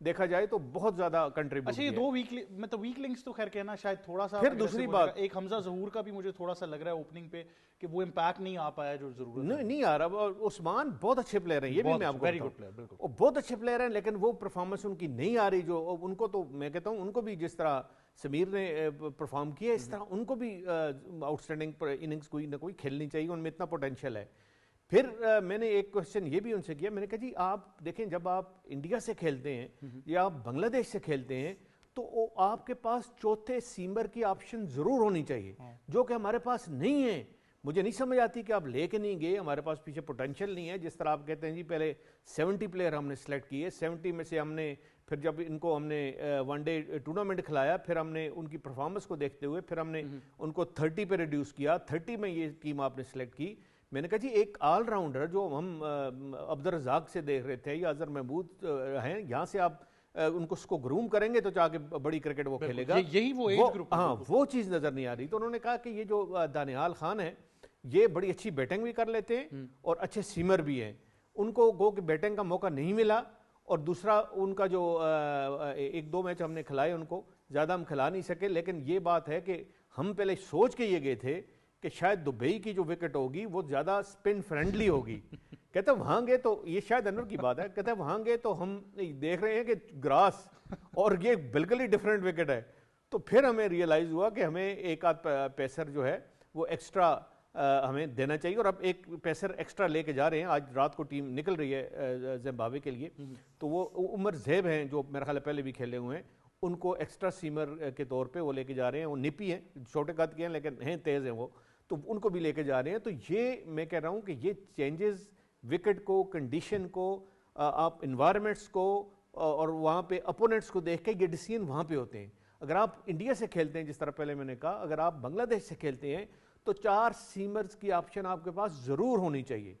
دیکھا جائے تو بہت زیادہ کنٹریبیوٹ اچھا یہ دو ویک لنکس تو خیر کہنا شاید تھوڑا سا. پھر دوسری بات, ایک حمزہ ظہور کا بھی مجھے تھوڑا سا لگ رہا ہے اوپننگ پہ کہ وہ امپیکٹ نہیں آ پایا جو ضرورت نہیں آ رہا. عثمان بہت اچھے پلیئر ہیں, یہ بھی میں آپ کو بتاؤں, وہ بہت اچھے پلیئر ہیں, لیکن وہ پرفارمنس ان کی نہیں آ رہی جو ان کو. تو میں کہتا ہوں ان کو بھی جس طرح سمیر نے پرفارم کیا اس طرح ان کو بھی آؤٹ اسٹینڈنگ اننگز کوئی نہ کوئی کھیلنی چاہیے, ان میں اتنا پوٹینشیل ہے. پھر میں نے ایک کوشچن یہ بھی ان سے کیا, میں نے کہا جی آپ دیکھیں جب آپ انڈیا سے کھیلتے ہیں یا آپ بنگلہ دیش سے کھیلتے ہیں تو آپ کے پاس چوتھے سیمر کی آپشن ضرور ہونی چاہیے, جو کہ ہمارے پاس نہیں ہے. مجھے نہیں سمجھ آتی کہ آپ لے کے نہیں گئے, ہمارے پاس پیچھے پوٹینشیل نہیں ہے. جس طرح آپ کہتے ہیں جی پہلے 70 پلیئر ہم نے سلیکٹ کیے, 70 میں سے ہم نے پھر جب ان کو ہم نے ون ڈے ٹورنامنٹ کھلایا, پھر ہم نے ان کی پرفارمنس کو دیکھتے ہوئے پھر ہم نے ان کو 30 پہ ریڈیوس کیا, 30 میں یہ ٹیم آپ نے سلیکٹ کی. میں نے کہا جی ایک آل راؤنڈر جو ہم عبدالرزاق سے دیکھ رہے تھے یا اظہر محمود ہیں, یہاں سے آپ ان کو اس کو گروم کریں گے تو جا کے بڑی کرکٹ وہ کھیلے گا. یہی وہ ایج گروپ, ہاں وہ چیز نظر نہیں آ رہی. تو انہوں نے کہا کہ یہ جو دانیال خان ہے یہ بڑی اچھی بیٹنگ بھی کر لیتے ہیں اور اچھے سیمر بھی ہیں, ان کو گو کہ بیٹنگ کا موقع نہیں ملا. اور دوسرا ان کا جو 1-2 میچ ہم نے کھلائے ان کو, زیادہ ہم کھلا نہیں سکے. لیکن یہ بات ہے کہ ہم پہلے سوچ کے یہ گئے تھے کہ شاید دبئی کی جو وکٹ ہوگی وہ زیادہ سپن فرینڈلی ہوگی. کہتے ہیں وہاں گئے تو, یہ شاید انور کی بات ہے, کہتے ہیں وہاں گئے تو ہم دیکھ رہے ہیں کہ گراس اور یہ بالکل ہی ڈیفرنٹ وکٹ ہے. تو پھر ہمیں ریئلائز ہوا کہ ہمیں ایک آدھ پیسر جو ہے وہ ایکسٹرا ہمیں دینا چاہیے. اور اب ایک پیسر ایکسٹرا لے کے جا رہے ہیں, آج رات کو ٹیم نکل رہی ہے زمبابوے کے لیے. تو وہ عمر زیب ہیں جو میرا خیال ہے پہلے بھی کھیلے ہوئے ہیں, ان کو ایکسٹرا سیمر کے طور پہ وہ لے کے جا رہے ہیں. وہ نپی ہیں, چھوٹے قد کے ہیں لیکن ہیں تیز ہیں وہ, تو ان کو بھی لے کے جا رہے ہیں. تو یہ میں کہہ رہا ہوں کہ یہ چینجز وکٹ کو, کنڈیشن کو, آپ انوائرمنٹس کو اور وہاں پہ اپوننٹس کو دیکھ کے یہ ڈیسیژن وہاں پہ ہوتے ہیں. اگر آپ انڈیا سے کھیلتے ہیں جس طرح پہلے میں نے کہا, اگر آپ بنگلہ دیش سے کھیلتے ہیں تو 4 سیمرز کی آپشن آپ کے پاس ضرور ہونی چاہیے.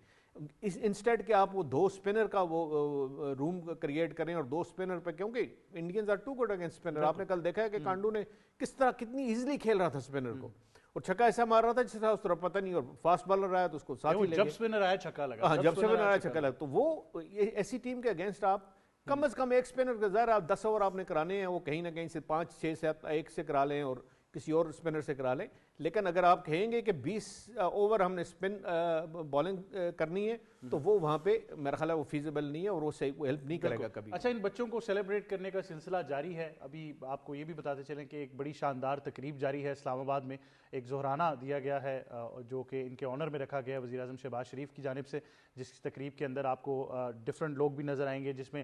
اس انسٹیڈ کہ آپ وہ 2 اسپنر کا وہ روم کریٹ کریں اور 2 اسپنر پہ, کیونکہ Indians are too good against spinner. آپ نے کل دیکھا ہے کہ کانڈو نے کس طرح کتنی ایزیلی کھیل رہا تھا اسپنر کو, اور چھکا ایسا مار رہا تھا جس طرح اس طرح پتہ نہیں, اور فاسٹ بالر آیا تو اس کو ساتھ ہی لے گئے. جب اسپنر آیا چھکا لگا, ہاں جب اسپنر آیا چھکا لگا. تو وہ ایسی ٹیم کے اگینسٹ آپ کم از کم ایک اسپنر کا ظاہر آپ 10 اوور آپ نے کرانے ہیں, وہ کہیں نہ کہیں سے 5-6 سے 1 سے کرا لیں اور کسی اور اسپنر سے کرا لیں. لیکن اگر آپ کہیں گے کہ 20 اوور ہم نے اسپن بالنگ کرنی ہے تو وہ وہاں پہ میرا خیال ہے وہ فیزیبل نہیں ہے اور وہ ہیلپ نہیں کرے گا کبھی. اچھا, ان بچوں کو سیلیبریٹ کرنے کا سلسلہ جاری ہے. ابھی آپ کو یہ بھی بتاتے چلیں کہ ایک بڑی شاندار تقریب جاری ہے اسلام آباد میں. ایک ظہرانہ دیا گیا ہے جو کہ ان کے آنر میں رکھا گیا ہے وزیر اعظم شہباز شریف کی جانب سے, جس تقریب کے اندر آپ کو ڈفرنٹ لوگ بھی نظر آئیں گے, جس میں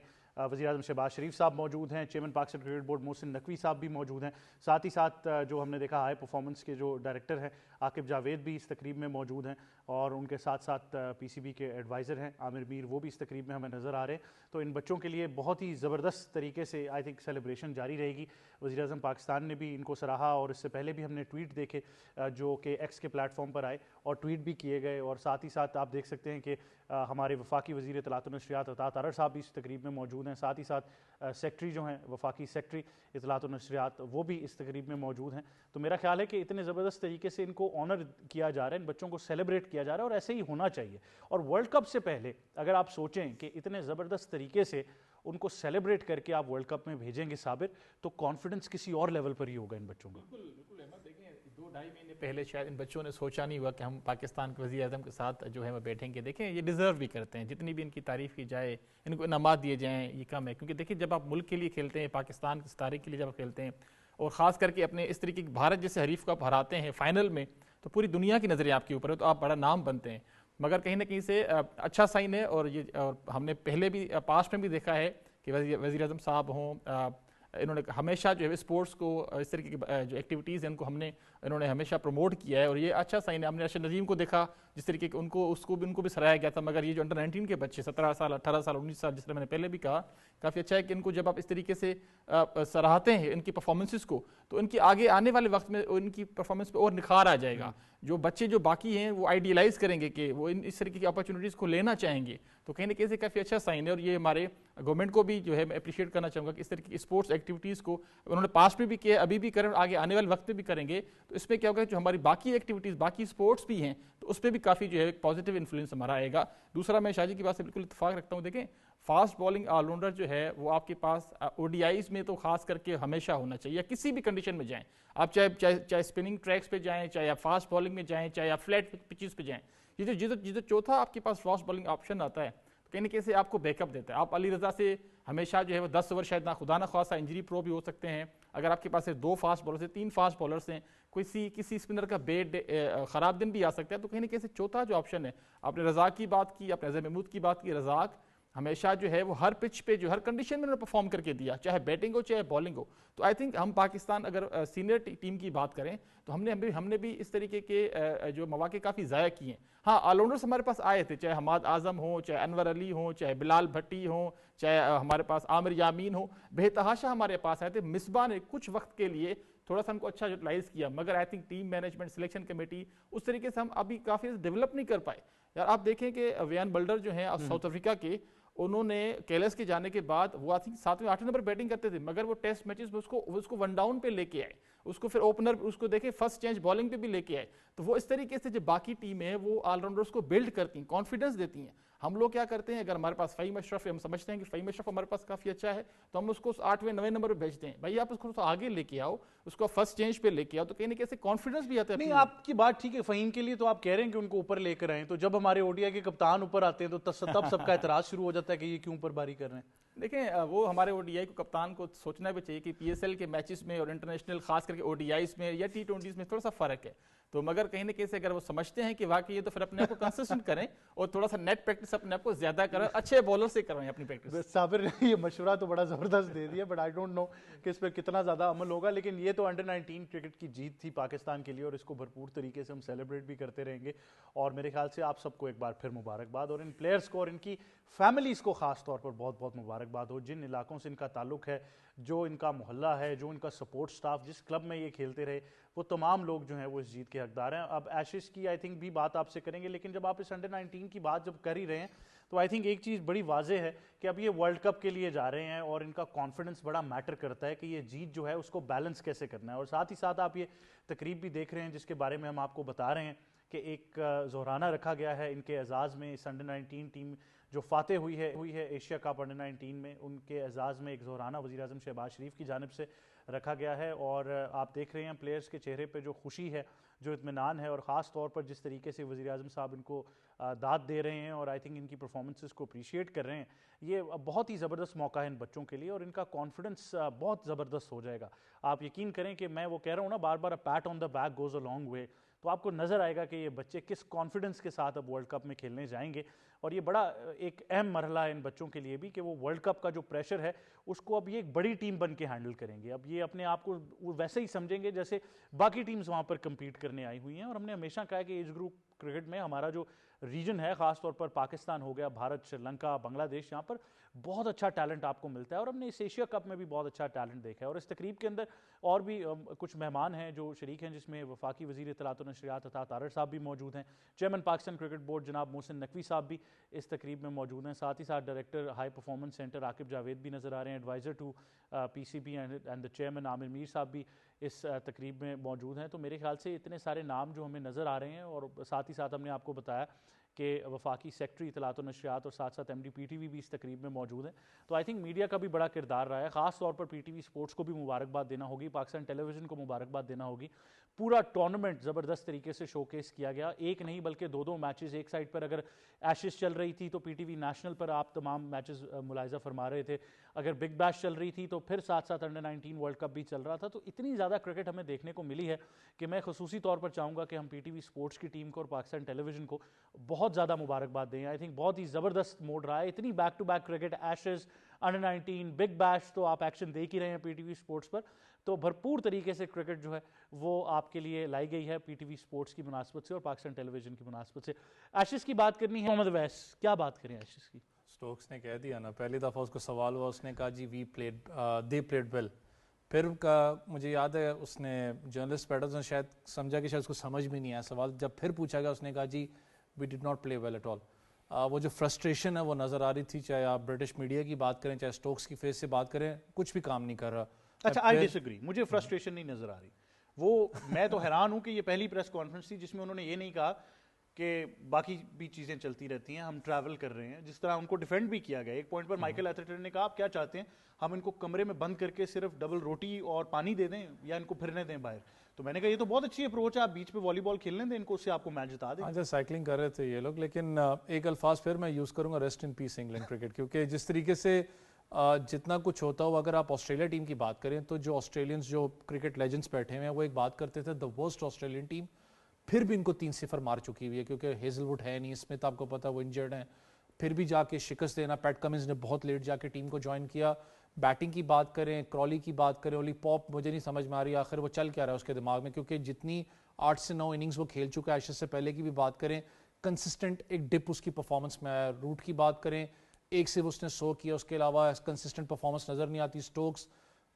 وزیر اعظم شہباز شریف صاحب موجود ہیں, chairman Pakistan cricket board Mohsin Naqvi صاحب بھی موجود ہیں, ساتھ ہی ساتھ جو ہم نے دیکھا ہائی پرفارمنس کے جو ڈائریکٹر ہیں عاقب جاوید بھی اس تقریب میں موجود ہیں, اور ان کے ساتھ ساتھ پی سی بی کے ایڈوائزر ہیں عامر میر, وہ بھی اس تقریب میں ہمیں نظر آ رہے ہیں. تو ان بچوں کے لیے بہت ہی زبردست طریقے سے آئی تھنک سیلیبریشن جاری رہے گی. وزیر اعظم پاکستان نے بھی ان کو سراہا, اور اس سے پہلے بھی ہم نے ٹویٹ دیکھے جو کہ ایکس کے پلیٹ فارم پر آئے اور ٹویٹ بھی کیے گئے. اور ساتھ ہی ساتھ آپ دیکھ سکتے ہیں کہ ہمارے وفاقی وزیر اطلاعات و نشریات عطا طاہر صاحب بھی اس تقریب میں موجود ہیں. ساتھ ہی ساتھ سیکٹری جو ہیں وفاقی سیکٹری اطلاعات و نشریات, وہ بھی اس تقریب میں موجود ہیں. تو میرا خیال ہے کہ اتنے زبردست طریقے سے ان کو آنر کیا جا رہا ہے, ان بچوں کو سیلیبریٹ کیا جا رہا ہے, اور ایسے ہی ہونا چاہیے. اور ورلڈ کپ سے پہلے اگر آپ سوچیں کہ اتنے زبردست طریقے سے ان کو سیلیبریٹ کر کے آپ ورلڈ کپ میں بھیجیں گے صابر, تو کانفیڈنس کسی اور لیول پر ہی ہوگا ان بچوں کا. بالکل احمد, دیکھیں 2-2.5 مہینے پہلے شاید ان بچوں نے سوچا نہیں ہوا کہ ہم پاکستان کے وزیر اعظم کے ساتھ جو ہے وہ بیٹھیں گے. دیکھیں یہ ڈیزرو بھی کرتے ہیں, جتنی بھی ان کی تعریف کی جائے, ان کو انعامات دیے جائیں, یہ کم ہے. کیونکہ دیکھیں جب آپ ملک کے لیے کھیلتے ہیں, پاکستان کے ستارے کے لیے جب آپ کھیلتے ہیں, اور خاص کر کے اپنے اس طریقے کے بھارت جیسے حریف کو آپ ہراتے ہیں فائنل میں, تو پوری دنیا کی نظریں آپ کے اوپر ہے, تو آپ بڑا نام بنتے ہیں. مگر کہیں نہ کہیں سے اچھا سائن ہے. اور یہ ہم نے پہلے بھی پاسٹ میں بھی دیکھا ہے کہ وزیر اعظم صاحب ہوں, انہوں نے ہمیشہ جو ہے اسپورٹس کو, اس طریقے کی جو ایکٹیویٹیز ہیں ان کو انہوں نے ہمیشہ پروموٹ کیا ہے, اور یہ اچھا سائن ہے. ہم نے ارشد نظیم کو دیکھا جس طریقے کے ان کو بھی سراہا گیا تھا. مگر یہ جو انڈر 19 کے بچے 17 سال 18 سال 19 سال, جس طرح میں نے پہلے بھی کہا, کافی اچھا ہے کہ ان کو جب آپ اس طریقے سے سراہتے ہیں ان کی پرفارمنسز کو, تو ان کی آگے آنے والے وقت میں ان کی پرفارمنس پہ اور نکھار آ جائے گا. جو بچے جو باقی ہیں وہ آئیڈیلائز کریں گے کہ وہ اس طریقے کی اپرچونیٹیز کو لینا چاہیں گے, تو کہیں نہ کہیں سے کافی اچھا سائن ہے. اور یہ ہمارے گورنمنٹ کو بھی جو ہے میں اپریشیٹ کرنا چاہوں گا کہ اس طرح کی اسپورٹس ایکٹیویٹیز کو انہوں نے پاسٹ میں بھی کیا, ابھی بھی کریں, آگے آنے والے وقت میں بھی کریں گے. تو اس میں کیا ہوگا, جو ہماری باقی ایکٹیویٹیز, باقی اسپورٹس بھی ہیں, تو اس پہ بھی کافی جو ہے پازیٹیو انفلوئنس ہمارا آئے گا. دوسرا, میں شاہ جی کی بات سے بالکل اتفاق رکھتا ہوں. دیکھیں فاسٹ بالنگ آل راؤنڈر جو ہے وہ آپ کے پاس او ڈی آئیز میں تو خاص کر کے ہمیشہ ہونا چاہیے، یا کسی بھی کنڈیشن میں جائیں آپ، چاہے اسپننگ ٹریکس پہ جائیں، چاہے آپ فاسٹ بالنگ میں جائیں، چاہے آپ فلیٹ پچز پہ جائیں، یہ جو چوتھا آپ کے پاس فاسٹ بالنگ آپشن آتا ہے کہیں نہ کہیں سے آپ کو بیک اپ دیتا ہے. آپ علی رضا سے ہمیشہ جو ہے وہ 10 اوور شاید نہ خدا نہ خواستہ انجری پرو بھی ہو سکتے ہیں. اگر آپ کے پاس 2 فاسٹ بالرز ہیں، 3 فاسٹ بالرز ہیں، کسی اسپنر کا خراب دن بھی آ سکتا ہے، تو کہیں نہ کہیں سے چوتھا جو آپشن ہے، آپ نے رزاق کی بات کی، آپ نے اظہر محمود کی بات کی. رزاق ہمیشہ جو ہے وہ ہر پچ پہ جو ہر کنڈیشن میں پرفارم کر کے دیا، چاہے بیٹنگ ہو چاہے بالنگ ہو. تو آئی تھنک ہم پاکستان اگر سینئر ٹیم کی بات کریں تو ہم نے بھی اس طریقے کے جو مواقع کافی ضائع کیے ہیں. ہاں آل راؤنڈرز ہمارے پاس آئے تھے، چاہے حماد اعظم ہوں، چاہے انور علی ہوں، چاہے بلال بھٹی ہوں، چاہے ہمارے پاس عامر یامین ہوں، بے تحاشا ہمارے پاس آئے تھے. مصباح نے کچھ وقت کے لیے تھوڑا سا ان کو اچھا یوٹیلائز کیا، مگر I think team management selection committee اس طریقے سے ہم ابھی کافی ڈیولپ نہیں کر پائے. یار آپ دیکھیں کہ ویان بلڈر جو ہیں ساؤتھ افریقہ کے، انہوں نے کیلس کے جانے کے بعد وہ آئی تھنک 7ویں 8ویں نمبر بیٹنگ کرتے تھے، مگر وہ ٹیسٹ میچز میں اس کو 1 ڈاؤن پہ لے کے آئے، اس کو پھر اوپنر اس کو دیکھیں فرسٹ چینج بالنگ پہ بھی لے کے آئے. تو وہ اس طریقے سے جو باقی ٹیم ہے وہ آل راؤنڈرز کو بلڈ کرتی ہیں، کانفیڈنس دیتی ہیں. ہم لوگ کیا کرتے ہیں، اگر ہمارے پاس فہیم اشرف ہے، ہم سمجھتے ہیں کہ فہیم اشرف ہمارے پاس کافی اچھا ہے، تو ہم اس کو 8ویں 9ویں نمبر پہ بھیجتے ہیں. بھائی آپ اس کو آگے لے کے آؤ، اس کو فرسٹ چینج پہ لے کے آؤ، تو کہیں نہ کہیں کانفیڈنس بھی آتا ہے. نہیں آپ کی بات ٹھیک ہے، فہیم کے لیے تو آپ کہہ رہے ہیں کہ ان کو اوپر لے کر آئیں، تو جب ہمارے او ڈی آئی کے کپتان اوپر آتے ہیں تو تب سب کا اعتراض شروع ہو جاتا ہے کہ یہ کیوں اوپر باری کر رہے ہیں. دیکھیں وہ ہمارے او ڈی آئی کو کپتان کو سوچنا بھی چاہیے کہ پی ایس ایل کے میچز میں اور انٹرنیشنل خاص کر کے او ڈی آئیز میں یا T20s میں تھوڑا سا فرق ہے. تو مگر کہیں نہ کہیں سے اگر وہ سمجھتے ہیں کہ واقعی یہ، تو پھر اپنے آپ کو کنسسٹنٹ کریں اور تھوڑا سا نیٹ پریکٹس اپنے آپ کو زیادہ کریں، اچھے بولر سے کروائیں اپنی پریکٹس. صابر نے یہ مشورہ تو بڑا زبردست دے دیا، بٹ آئی ڈونٹ نو کہ اس پہ کتنا زیادہ عمل ہوگا. لیکن یہ تو انڈر-19 کرکٹ کی جیت تھی پاکستان کے لیے، اور اس کو بھرپور طریقے سے ہم سیلیبریٹ بھی کرتے رہیں گے. اور میرے خیال سے آپ سب کو ایک بار پھر مبارکباد، اور ان پلیئرز کو اور ان کی فیملیز کو خاص طور پر بہت بہت مبارکباد ہو. جن علاقوں سے ان کا تعلق ہے، جو ان کا محلہ ہے، جو ان کا سپورٹ سٹاف، جس کلب میں یہ کھیلتے رہے، وہ تمام لوگ جو ہیں وہ اس جیت کے حقدار ہیں. اب ایشز کی آئی تھنک بھی بات آپ سے کریں گے، لیکن جب آپ اس انڈر-19 کی بات جب کر ہی رہے ہیں تو آئی تھنک ایک چیز بڑی واضح ہے کہ اب یہ ورلڈ کپ کے لیے جا رہے ہیں، اور ان کا کانفیڈنس بڑا میٹر کرتا ہے کہ یہ جیت جو ہے اس کو بیلنس کیسے کرنا ہے. اور ساتھ ہی ساتھ آپ یہ تقریب بھی دیکھ رہے ہیں جس کے بارے میں ہم آپ کو بتا رہے ہیں کہ ایک ظہرانہ رکھا گیا ہے ان کے اعزاز میں. اس انڈر-19 ٹیم جو فاتح ہوئی ہے ایشیا کپ انڈر-19 میں، ان کے اعزاز میں ایک ظہرانہ وزیر اعظم شہباز شریف کی جانب سے رکھا گیا ہے. اور آپ دیکھ رہے ہیں پلیئرز کے چہرے پہ جو خوشی ہے، جو اطمینان ہے، اور خاص طور پر جس طریقے سے وزیر اعظم صاحب ان کو داد دے رہے ہیں اور آئی تھنک ان کی پرفارمنسز کو اپریشیٹ کر رہے ہیں. یہ بہت ہی زبردست موقع ہے ان بچوں کے لیے، اور ان کا کانفیڈنس بہت زبردست ہو جائے گا. آپ یقین کریں کہ میں وہ کہہ رہا ہوں نا بار بار، pat on the back goes a long way. تو آپ کو نظر آئے گا کہ یہ بچے کس کانفیڈنس کے ساتھ اب ورلڈ کپ میں کھیلنے جائیں گے. اور یہ بڑا ایک اہم مرحلہ ہے ان بچوں کے لیے بھی کہ وہ ورلڈ کپ کا جو پریشر ہے اس کو اب یہ ایک بڑی ٹیم بن کے ہینڈل کریں گے. اب یہ اپنے آپ کو ویسے ہی سمجھیں گے جیسے باقی ٹیمز وہاں پر کمپیٹ کرنے آئی ہوئی ہیں. اور ہم نے ہمیشہ کہا کہ ایج گروپ کرکٹ میں ہمارا جو ریجن ہے، خاص طور پر پاکستان ہو گیا، بھارت، سری لنکا، بنگلہ دیش، یہاں پر بہت اچھا ٹیلنٹ آپ کو ملتا ہے. اور ہم نے اس ایشیا کپ میں بھی بہت اچھا ٹیلنٹ دیکھا ہے. اور اس تقریب کے اندر اور بھی کچھ مہمان ہیں جو شریک ہیں، جس میں وفاقی وزیر اطلاعات و نشریات عطا طاہر صاحب بھی موجود ہیں، چیئرمین پاکستان کرکٹ بورڈ جناب محسن نقوی صاحب بھی اس تقریب میں موجود ہیں، ساتھ ہی ساتھ director high performance centre Aqib Javed بھی نظر آ رہے ہیں، adviser to P C B and the chairman Aamir Mir صاحب بھی اس تقریب میں موجود ہیں. تو میرے خیال سے اتنے سارے نام جو ہمیں نظر آ رہے ہیں. اور ساتھ ہی ساتھ ہم نے آپ کو بتایا کہ وفاقی سیکٹری اطلاعات و نشریات اور ساتھ ساتھ M D P T V بھی اس تقریب میں موجود ہیں. تو آئی تھنک میڈیا کا بھی بڑا کردار رہا ہے. خاص طور پر پی ٹی وی سپورٹس کو بھی مبارکباد دینا ہوگی، پاکستان ٹیلی ویژن کو مبارکباد دینا ہوگی. پورا ٹورنامنٹ زبردست طریقے سے شو کیس کیا گیا، ایک نہیں بلکہ 2 میچز. ایک سائڈ پر اگر ایشز چل رہی تھی تو پی ٹی وی نیشنل پر آپ تمام میچز ملاحظہ فرما رہے تھے. اگر بگ بیش چل رہی تھی تو پھر ساتھ ساتھ انڈر-19 ورلڈ کپ بھی چل رہا تھا. تو اتنی زیادہ کرکٹ ہمیں دیکھنے کو ملی ہے کہ میں خصوصی طور پر چاہوں گا کہ ہم پی ٹی وی سپورٹس کی ٹیم کو اور پاکستان ٹیلی ویژن کو بہت زیادہ مبارکباد دیں. آئی تھنک بہت ہی زبردست موڈ رہا ہے. اتنی back to back cricket, Ashes, under nineteen, Big Bash, تو آپ ایکشن دیکھ ہی رہے ہیں پی ٹی وی سپورٹس پر. تو بھرپور طریقے سے کرکٹ جو ہے وہ آپ کے لیے لائی گئی ہے پی ٹی وی سپورٹس کی مناسبت سے اور پاکستان ٹیلی ویژن کی مناسبت سے. ایشز کی بات کرنی ہے، محمد اویس کیا بات کریں ایشز کی؟ سٹوکس نے کہہ دیا نا، پہلی دفعہ اس کو سوال ہوا، اس نے کہا جی دے پلیڈ ویل. پھر مجھے یاد ہے اس نے جرنلسٹ پیٹرز نے شاید سمجھا کہ شاید اس کو سمجھ بھی نہیں آیا سوال. جب پھر پوچھا گیا اس نے کہا جی we did not play well at all. وہ جو فرسٹریشن ہے وہ نظر آ رہی تھی، چاہے آپ برٹش میڈیا کی بات کریں، چاہے سٹوکس کی فیس سے بات کریں، کچھ بھی کام نہیں کر رہا. اچھا آئی ڈس ایگری، مجھے فرسٹریشن نہیں نظر آ رہی. وہ میں تو حیران ہوں کہ یہ پہلی پریس کانفرنس تھی جس میں انہوں نے یہ نہیں کہا کہ باقی بھی چیزیں چلتی رہتی ہیں, ہم ٹریول کر رہے ہیں. جس طرح ان کو ڈیفینڈ بھی کیا گیا, ایک پوائنٹ پر مائیکل ایتھرٹن نے کہا آپ کیا چاہتے ہیں, ہم ان کو کمرے میں بند کر کے صرف ڈبل روٹی اور پانی دے دیں یا ان کو پھرنے دیں باہر. تو میں نے کہا یہ تو بہت اچھی اپروچ ہے, آپ بیچ پہ والی بال کھیلنے دیں ان کو, اس سے آپ کو میچ جتا دیں. اچھا سائیکلنگ کر رہے تھے یہ لوگ, لیکن ایک الفاظ پھر میں یوز کروں گا, rest in peace England cricket, کیونکہ جس طریقے سے جتنا کچھ ہوتا ہو, اگر آپ آسٹریلیا ٹیم کی بات کریں تو جو آسٹریلینز جو کرکٹ لیجنڈز بیٹھے ہوئے ہیں وہ ایک بات کرتے تھے, دا ورسٹ آسٹریلین ٹیم, پھر بھی ان کو 3-0 مار چکی ہوئی ہے, کیونکہ ہیزل ووڈ ہے نہیں, اسمتھ آپ کو پتا وہ انجرڈ ہیں, پھر بھی جا کے شکست دینا. پیٹ کمنز نے بہت لیٹ جا کے ٹیم کو جوائن کیا. بیٹنگ کی بات کریں, کرالی کی بات کریں, اولی پاپ مجھے نہیں سمجھ میں آ رہی آخر وہ چل کیا رہا ہے اس کے دماغ میں, کیونکہ جتنی 8 سے 9 اننگز وہ کھیل چکا ہے, ایشز سے پہلے کی بھی بات کریں, کنسسٹنٹ ایک ڈپ اس کی پرفارمنس میں ہے. روٹ کی بات کریں, ایک سے اس نے 100 کیا, اس کے علاوہ کنسسٹنٹ پرفارمنس نظر نہیں آتی. سٹوکس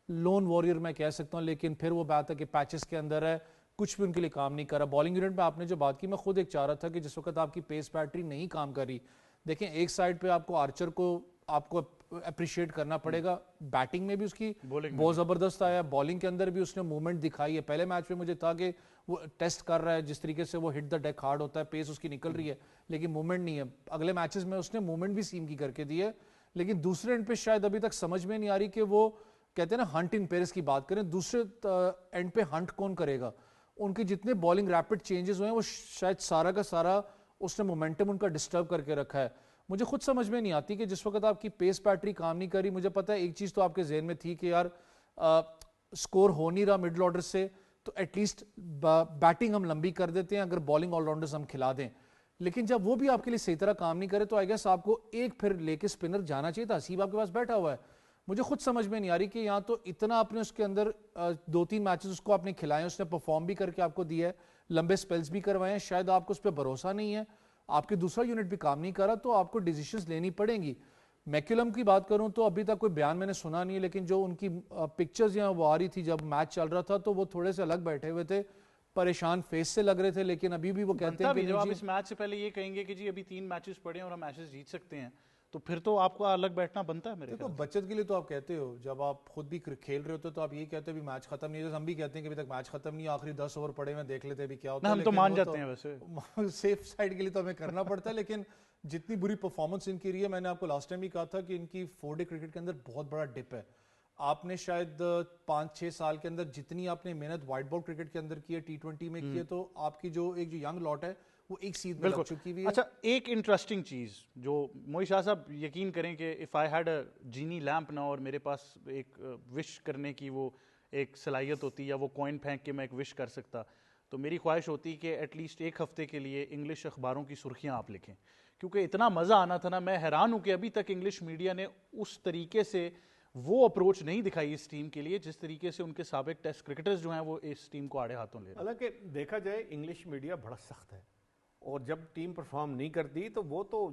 لون وارئر میں کہہ سکتا ہوں, لیکن پھر وہ بات ہے کہ پیچز کے اندر ہے, کچھ بھی ان کے لیے کام نہیں کر رہا. بالنگ یونٹ میں آپ نے جو بات کی, میں خود ایک چاہ رہا تھا کہ جس وقت آپ کی پیس بیٹری نہیں کام کر رہی, دیکھیں ایک سائڈ پہ آپ کو آرچر کو آپ کو اپریشیٹ کرنا پڑے گا, بیٹنگ میں بھی اس کی بہت زبردست آیا, بالنگ کے اندر بھی اس نے موومنٹ دکھائی ہے. پہلے میچ میں مجھے تھا کہ وہ ٹیسٹ کر رہا ہے, جس طریقے سے وہ ہٹ دا ڈیک ہارڈ ہوتا ہے, پیس اس کی نکل رہی ہے لیکن موومنٹ نہیں ہے. اگلے میچز میں اس نے موومنٹ بھی سیم کی کر کے دی ہے, لیکن دوسرے اینڈ پہ شاید ابھی تک سمجھ میں نہیں آ رہی کہ وہ کہتے ہیں نا ہنٹ ان پیرس کی بات کریں, دوسرے اینڈ پہ ہنٹ کون کرے گا. ان کے جتنے بالنگ ریپڈ چینجز ہوئے ہیں وہ شاید سارا کا سارا اس نے مومنٹم ان کا ڈسٹرب کر کے رکھا ہے. مجھے خود سمجھ میں نہیں آتی کہ جس وقت آپ کی پیس بیٹری کام نہیں کری, مجھے پتا ہے ایک چیز تو آپ کے ذہن میں تھی کہ یار سکور ہو نہیں رہا مڈل آرڈر سے, تو ایٹ لیسٹ بیٹنگ ہم لمبی کر دیتے ہیں اگر بالنگ آل راؤنڈرز ہم کھلا دیں. لیکن جب وہ بھی آپ کے لیے صحیح طرح کام نہیں کرے تو آئی گیس آپ کو ایک پھر لے کے اسپنر جانا چاہیے تھا. حسیب آپ کے پاس بیٹھا ہوا ہے, مجھے خود سمجھ میں نہیں آ رہی کہ یہاں تو اتنا آپ نے اس کے اندر 2-3 میچز اس کو آپ نے کھلائے, اس نے پرفارم بھی کر کے آپ کو دیا ہے, لمبے سپیلز بھی کروائے ہیں, شاید آپ کو اس پہ بھروسہ نہیں ہے, آپ کے دوسرا یونٹ بھی کام نہیں کر رہا, تو آپ کو ڈیسیشنز لینی پڑیں گی. میکولم کی بات کروں تو ابھی تک کوئی بیان میں نے سنا نہیں ہے, لیکن جو ان کی پکچرز یہاں وہ آ رہی تھی جب میچ چل رہا تھا تو وہ تھوڑے سے الگ بیٹھے ہوئے تھے, پریشان فیس سے لگ رہے تھے, لیکن ابھی بھی وہ کہتے ہیں کہ جب آپ اس میچ سے پہلے یہ کہیں گے کہ جی ابھی 3 میچز پڑے ہیں اور ہم میچز جیت سکتے ہیں, تو پھر تو آپ کو الگ بیٹھنا بنتا ہے. میرے کو بچت کے لیے تو آپ کہتے ہو, جب آپ خود بھی کھیل رہے ہوتے تو آپ یہ کہتے ہو بھی میچ ختم نہیں ہے, ہم بھی کہتے ہیں کہ ابھی تک میچ ختم نہیں, آخری 10 اوور پڑے ہوئے دیکھ لیتے ہیں بھی کیا ہوتا ہے. ہم تو مان جاتے ہیں ویسے, سیف سائڈ کے لیے تو ہمیں کرنا پڑتا ہے, لیکن جتنی بری پرفارمنس ان کی رہی ہے, میں نے آپ کو لاسٹ ٹائم بھی کہا تھا کہ ان کی 4 ڈے کرکٹ کے اندر بہت بڑا ڈپ ہے. آپ نے شاید 5-6 سال کے اندر جتنی آپ نے محنت وائٹ بال کرکٹ کے اندر کی ہے, T20 میں کی ہے, تو آپ کی جو ایک جو ینگ لاٹ ہے وہ ایک سیدھ میں لگ چکی ہوئی ہے. اچھا ایک انٹرسٹنگ چیز جو موئی شاہ صاحب یقین کریں کہ if I had a genie lamp نا, اور میرے پاس ایک وش کرنے کی وہ ایک صلاحیت ہوتی یا وہ کوائن پھینک کے میں ایک وش کر سکتا, تو میری خواہش ہوتی کہ ایٹ لیسٹ ایک ہفتے کے لیے انگلش اخباروں کی سرخیاں آپ لکھیں, کیونکہ اتنا مزہ آنا تھا نا. میں حیران ہوں کہ ابھی تک انگلش میڈیا نے اس طریقے سے وہ اپروچ نہیں دکھائی اس ٹیم کے لیے جس طریقے سے ان کے سابق ٹیسٹ کرکٹرز جو ہیں وہ اس ٹیم کو آڑے ہاتھوں لے رہے ہیں. حالانکہ دیکھا جائے انگلش میڈیا بڑا سخت ہے, اور جب ٹیم پرفارم نہیں کرتی تو وہ تو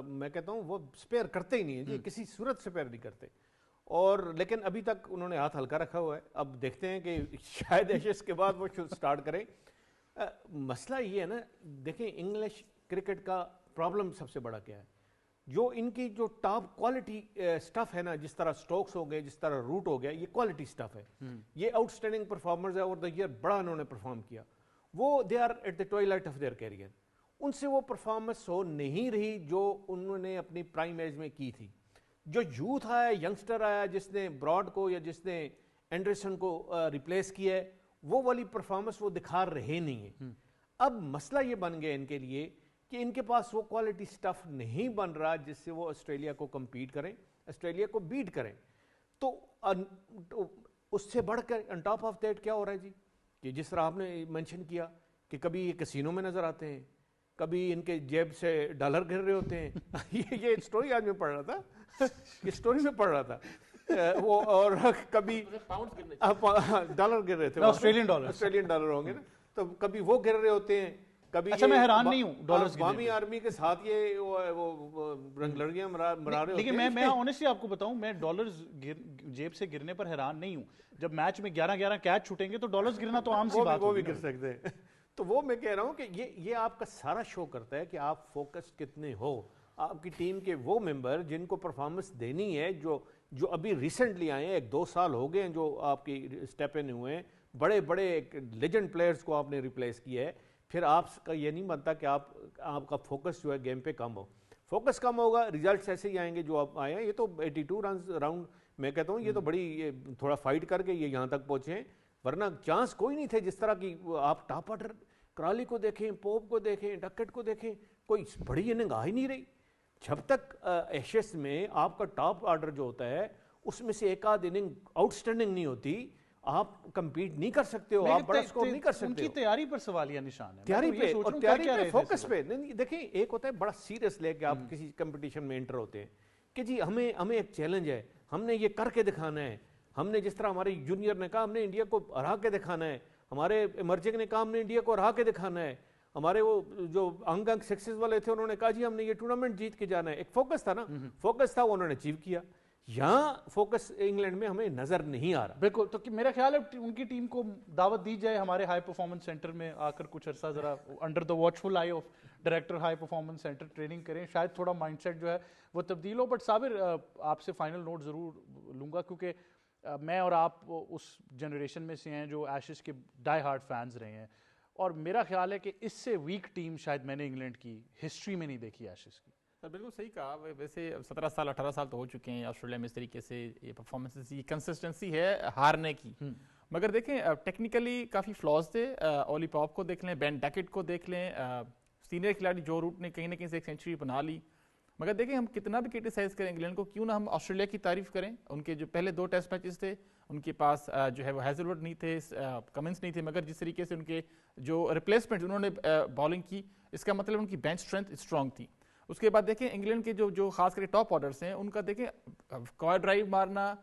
میں کہتا ہوں وہ سپیئر کرتے ہی نہیں ہیں جی, کسی صورت سپیئر نہیں کرتے. اور لیکن ابھی تک انہوں نے ہاتھ ہلکا رکھا ہوا ہے, اب دیکھتے ہیں کہ شاید ایشز کے بعد وہ سٹارٹ کریں. مسئلہ یہ ہے نا, دیکھیں انگلش کرکٹ کا پرابلم سب سے بڑا کیا ہے, جو ان کی جو ٹاپ کوالٹی سٹف ہے نا, جس طرح سٹوکس ہو گئے, جس طرح روٹ ہو گیا, یہ کوالٹی سٹف ہے, یہ آؤٹ اسٹینڈنگ پرفارمرز ہے, اور دا ایئر بڑا انہوں نے پرفارم کیا, وہ they are at the twilight of their career. ان سے وہ پرفارمنس ہو نہیں رہی جو انہوں نے اپنی پرائم ایج میں کی تھی. جو یوتھ آیا, ینگسٹر آیا, جس نے براڈ کو یا جس نے اینڈرسن کو ریپلیس کیا ہے, وہ والی پرفارمنس وہ دکھا رہے نہیں ہیں. اب مسئلہ یہ بن گیا ان کے لیے کہ ان کے پاس وہ کوالٹی سٹف نہیں بن رہا جس سے وہ آسٹریلیا کو کمپیٹ کریں, آسٹریلیا کو بیٹ کریں. تو اس سے بڑھ کر ان ٹاپ آف دیٹ کیا ہو رہا ہے جی, کہ جس طرح آپ نے مینشن کیا کہ کبھی یہ کسینوں میں نظر آتے ہیں, کبھی ان کے جیب سے ڈالر گر رہے ہوتے ہیں. یہ سٹوری آج میں پڑھ رہا تھا, یہ سٹوری میں پڑھ رہا تھا وہ, اور کبھی ڈالر گر رہے تھے, آسٹریلین ڈالر ہوں گے نا, تو کبھی وہ گر رہے ہوتے ہیں, کبھی. اچھا میں حیران نہیں ہوں ڈالرز کی عوامی آرمی کے ساتھ یہ وہ رنگ لڑکیاں مرا رہے ہوتے ہیں. لیکن میں آنیسٹلی آپ کو بتاؤں, میں ڈالرز جیب سے گرنے پر حیران نہیں ہوں. جب میچ میں 11-11 کیچ چھوٹیں گے تو ڈالرز گرنا تو عام سی بات ہے, وہ بھی گر سکتے ہیں. تو وہ میں کہہ رہا ہوں کہ یہ آپ کا سارا شو کرتا ہے کہ آپ فوکس کتنے ہو. آپ کی ٹیم کے وہ ممبر جن کو پرفارمنس دینی ہے, جو ابھی ریسنٹلی آئے ہیں, 1-2 سال ہو گئے ہیں جو آپ کی اسٹیپ ان ہوئے ہیں, بڑے بڑے لیجنڈ پلیئرز کو آپ نے ریپلیس کیا ہے, پھر آپ کا یہ نہیں بنتا کہ آپ کا فوکس جو ہے گیم پہ کم ہو. فوکس کم ہوگا, ریزلٹس ایسے ہی آئیں گے جو آپ آئے ہیں. یہ تو 82 رنز راؤنڈ, میں کہتا ہوں یہ تو بڑی تھوڑا فائٹ کر کے یہ یہاں تک پہنچے ہیں, ورنہ چانس کوئی نہیں تھے. جس طرح کی آپ ٹاپ آرڈر کرالی کو دیکھیں, پوپ کو دیکھیں, ڈکٹ کو دیکھیں, کوئی بڑی اننگ آ ہی نہیں رہی. جب تک ایشز میں آپ کا ٹاپ آرڈر جو ہوتا ہے اس میں سے ایک آدھ اننگ آؤٹ سٹینڈنگ نہیں ہوتی, آپ کمپیٹ نہیں کر سکتے ہو, آپ بڑا سکور نہیں کر سکتے. ان کی تیاری پر سوالیہ نشان ہے, تیاری پہ, اور تیاری پہ, فوکس پہ. دیکھیں ایک ہوتا ہے بڑا سیریس لے کے آپ کسی کمپٹیشن میں انٹر ہوتے ہیں کہ جی ہمیں ایک چیلنج ہے, ہم نے یہ کر کے دکھانا ہے. ہم نے جس طرح ہمارے جونیئر نے کہا ہم نے انڈیا کو ہرا کے دکھانا ہے, ہمارے ایمرجنگ نے کہا ہم نے انڈیا کو ہرا کے دکھانا ہے, ہمارے وہ جو انگ سکسیز والے تھے انہوں نے کہا جی ہم نے یہ ٹورنامنٹ جیت کے جانا ہے. ایک فوکس تھا نا, فوکس تھا, وہ انہوں نے اچیو کیا. یہاں فوکس انگلینڈ میں ہمیں نظر نہیں آ رہا. بالکل, تو میرا خیال ہے ان کی ٹیم کو دعوت دی جائے ہمارے ہائی پرفارمنس سینٹر میں آ کر کچھ عرصہ ذرا under the watchful eye of director high performance centre training کریں, شاید تھوڑا مائنڈ سیٹ جو ہے وہ تبدیل ہو. بٹ صابر آپ سے فائنل نوٹ ضرور لوں گا, کیونکہ میں اور آپ اس جنریشن میں سے ہیں جو ایشز کے ڈائی ہارڈ فینز رہے ہیں, اور میرا خیال ہے کہ اس سے ویک ٹیم شاید میں نے انگلینڈ کی ہسٹری میں نہیں دیکھی ایشز کی. سر بالکل صحیح کہا. ویسے 17 سال 18 سال تو ہو چکے ہیں آسٹریلیا میں اس طریقے سے یہ پرفارمنس, یہ کنسسٹنسی ہے ہارنے کی. مگر دیکھیں ٹیکنیکلی کافی فلاز تھے. اولی پاپ کو دیکھ لیں, بین ڈیکٹ کو دیکھ لیں, سینئر کھلاڑی جو روٹ نے کہیں نہ کہیں سے ایک سینچری بنا لی. مگر دیکھیں ہم کتنا بھی کرٹیسائز کریں انگلینڈ کو, کیوں نہ ہم آسٹریلیا کی تعریف کریں. ان کے جو پہلے 2 ٹیسٹ میچز تھے ان کے پاس جو ہے وہ ہیزلوڈ نہیں تھے, کمنس نہیں تھے, مگر جس طریقے سے ان کے جو ریپلیسمنٹ انہوں نے بالنگ کی, اس کا مطلب ان کی بینچ اسٹرینتھ اسٹرانگ تھی. اس کے بعد دیکھیں انگلینڈ کے جو خاص کر ٹاپ آرڈرز ہیں ان کا دیکھیں کوائر ڈرائیو مارنا,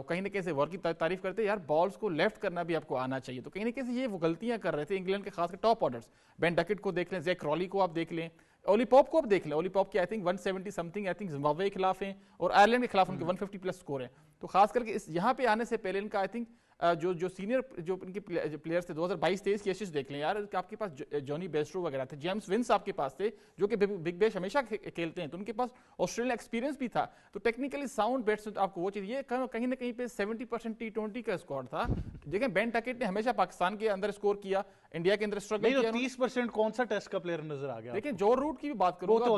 کہیں نہ کہیں سے ورک کی تعریف کرتے ہیں یار, بالز کو لیفٹ کرنا بھی آپ کو آنا چاہیے. تو کہیں نہ کہیں سے یہ وہ غلطیاں کر رہے تھے انگلینڈ کے خاص کر ٹاپ آرڈرز. بین ڈکٹ کو دیکھ لیں, زیک کرالی کو آپ دیکھ لیں, اولی پاپ کو آپ دیکھ لیں. اولی پاپ کی I think 170 some thing I think Zimbabwe کے خلاف ہیں, اور آئرلینڈ کے خلاف ان کے 150 پلس سکور ہیں. تو خاص کر کے یہاں پہ آنے سے پہلے ان کا آئی تھنک جو سینئر جو ان کے پلیئرس تھے 2022-23 کی ایشز دیکھ لیں یار, آپ کے پاس جونی بیسٹرو وغیرہ تھے, جیمس ونس آپ کے پاس تھے جو کہ بگ بیش ہمیشہ کھیلتے ہیں, تو ان کے پاس آسٹریلین ایکسپیرینس بھی تھا. تو ٹیکنیکلی ساؤنڈ بیٹسمین آپ کو وہ چیز, یہ کہیں نہ کہیں پہ 70% T20 کا اسکواد تھا. دیکھیں بین ڈکٹ نے ہمیشہ پاکستان کے اندر اسکور کیا, انڈیا کے اندر اسٹرگل کیا. 30% کون سا ٹیسٹ کا پلیئر نظر آ گیا؟ دیکھیں جو روٹ کی بھی بات کروں گا,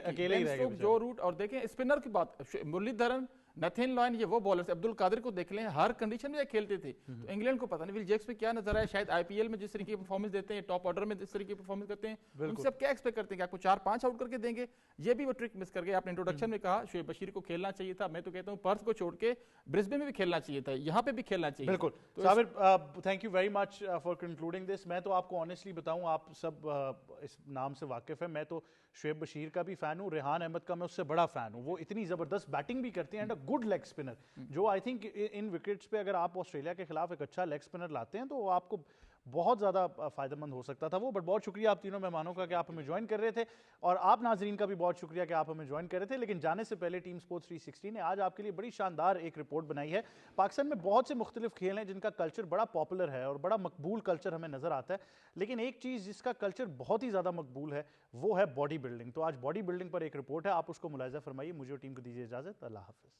اکیلے ہی رہ گئے جو روٹ, اور دیکھیں اسپنر کی بات, مرلی دھرن, نتھن لائن, یہ وہ بالرز. عبد القادر کو دیکھ لیں, ہر کنڈیشن میں کھیلتے تھے. تو انگلینڈ کو پتہ نہیں ول جیکس پہ کیا نظر آیا, شاید آئی پی ایل میں جس طریقے کی پرفارمنس دیتے ہیں, ٹاپ آرڈر میں جس طریقے کی پرفارمنس کرتے ہیں, ان سے کیا ایکسپیکٹ کرتے ہیں کہ آپ کو 4-5 آؤٹ کر کے دیں گے. یہ بھی وہ ٹرک مس کر گئے. آپ نے انٹروڈکشن میں کہا شعیب بشیر کو کھیلنا چاہیے تھا, میں تو کہتا ہوں پرتھ کو چھوڑ کے برسبن میں بھی کھیلنا چاہیے تھا, یہاں پہ بھی کھیلنا چاہیے. بالکل Sabir, thank you very much for concluding this. میں تو آپ کو آنیسٹلی بتاؤں, آپ سب اس نام سے واقف ہیں, میں تو شعیب بشیر کا بھی فین ہوں, ریحان احمد کا میں اس سے بڑا فین ہوں. وہ اتنی زبردست بیٹنگ بھی کرتے ہیں and a good leg spinner, جو آئی تھنک ان وکٹس پہ اگر آپ آسٹریلیا کے خلاف ایک اچھا لیگ اسپنر لاتے ہیں تو وہ آپ کو بہت زیادہ فائدہ مند ہو سکتا تھا وہ. بٹ بہت شکریہ آپ تینوں مہمانوں کا کہ آپ ہمیں جوائن کر رہے تھے, اور آپ ناظرین کا بھی بہت شکریہ کہ آپ ہمیں جوائن کر رہے تھے. لیکن جانے سے پہلے ٹیم سپورٹس 360 نے آج آپ کے لیے بڑی شاندار ایک رپورٹ بنائی ہے. پاکستان میں بہت سے مختلف کھیل ہیں جن کا کلچر بڑا پاپولر ہے اور بڑا مقبول کلچر ہمیں نظر آتا ہے, لیکن ایک چیز جس کا کلچر بہت ہی زیادہ مقبول ہے وہ ہے باڈی بلڈنگ. تو آج باڈی بلڈنگ پر ایک رپورٹ ہے, آپ اس کو ملاحظہ فرمائیے. مجھے اور ٹیم کو دیجیے اجازت. اللہ حافظ.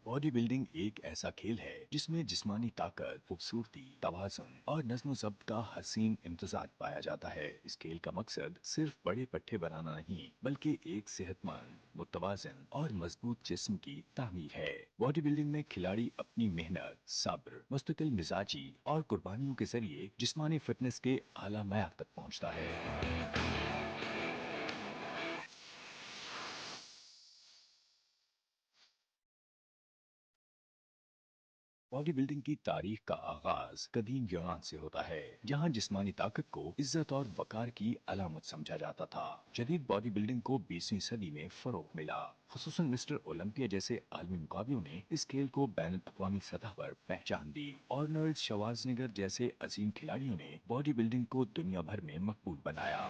باڈی بلڈنگ ایک ایسا کھیل ہے جس میں جسمانی طاقت, خوبصورتی, توازن اور نظم و ضبط کا حسین امتزاج پایا جاتا ہے. اس کھیل کا مقصد صرف بڑے پٹھے بنانا نہیں بلکہ ایک صحت مند, متوازن اور مضبوط جسم کی تعمیر ہے. باڈی بلڈنگ میں کھلاڑی اپنی محنت, صبر, مستقل مزاجی اور قربانیوں کے ذریعے جسمانی فٹنس کے اعلیٰ معیار تک پہنچتا ہے. باڈی بلڈنگ کی تاریخ کا آغاز قدیم یونان سے ہوتا ہے, جہاں جسمانی طاقت کو عزت اور وقار کی علامت سمجھا جاتا تھا. جدید باڈی بلڈنگ کو 20ویں صدی میں فروغ ملا, خصوصاً مسٹر اولمپیا جیسے عالمی مقابلوں نے اس کھیل کو بین الاقوامی سطح پر پہچان دی. آرنولڈ شوازنگر جیسے عظیم کھلاڑیوں نے باڈی بلڈنگ کو دنیا بھر میں مقبول بنایا.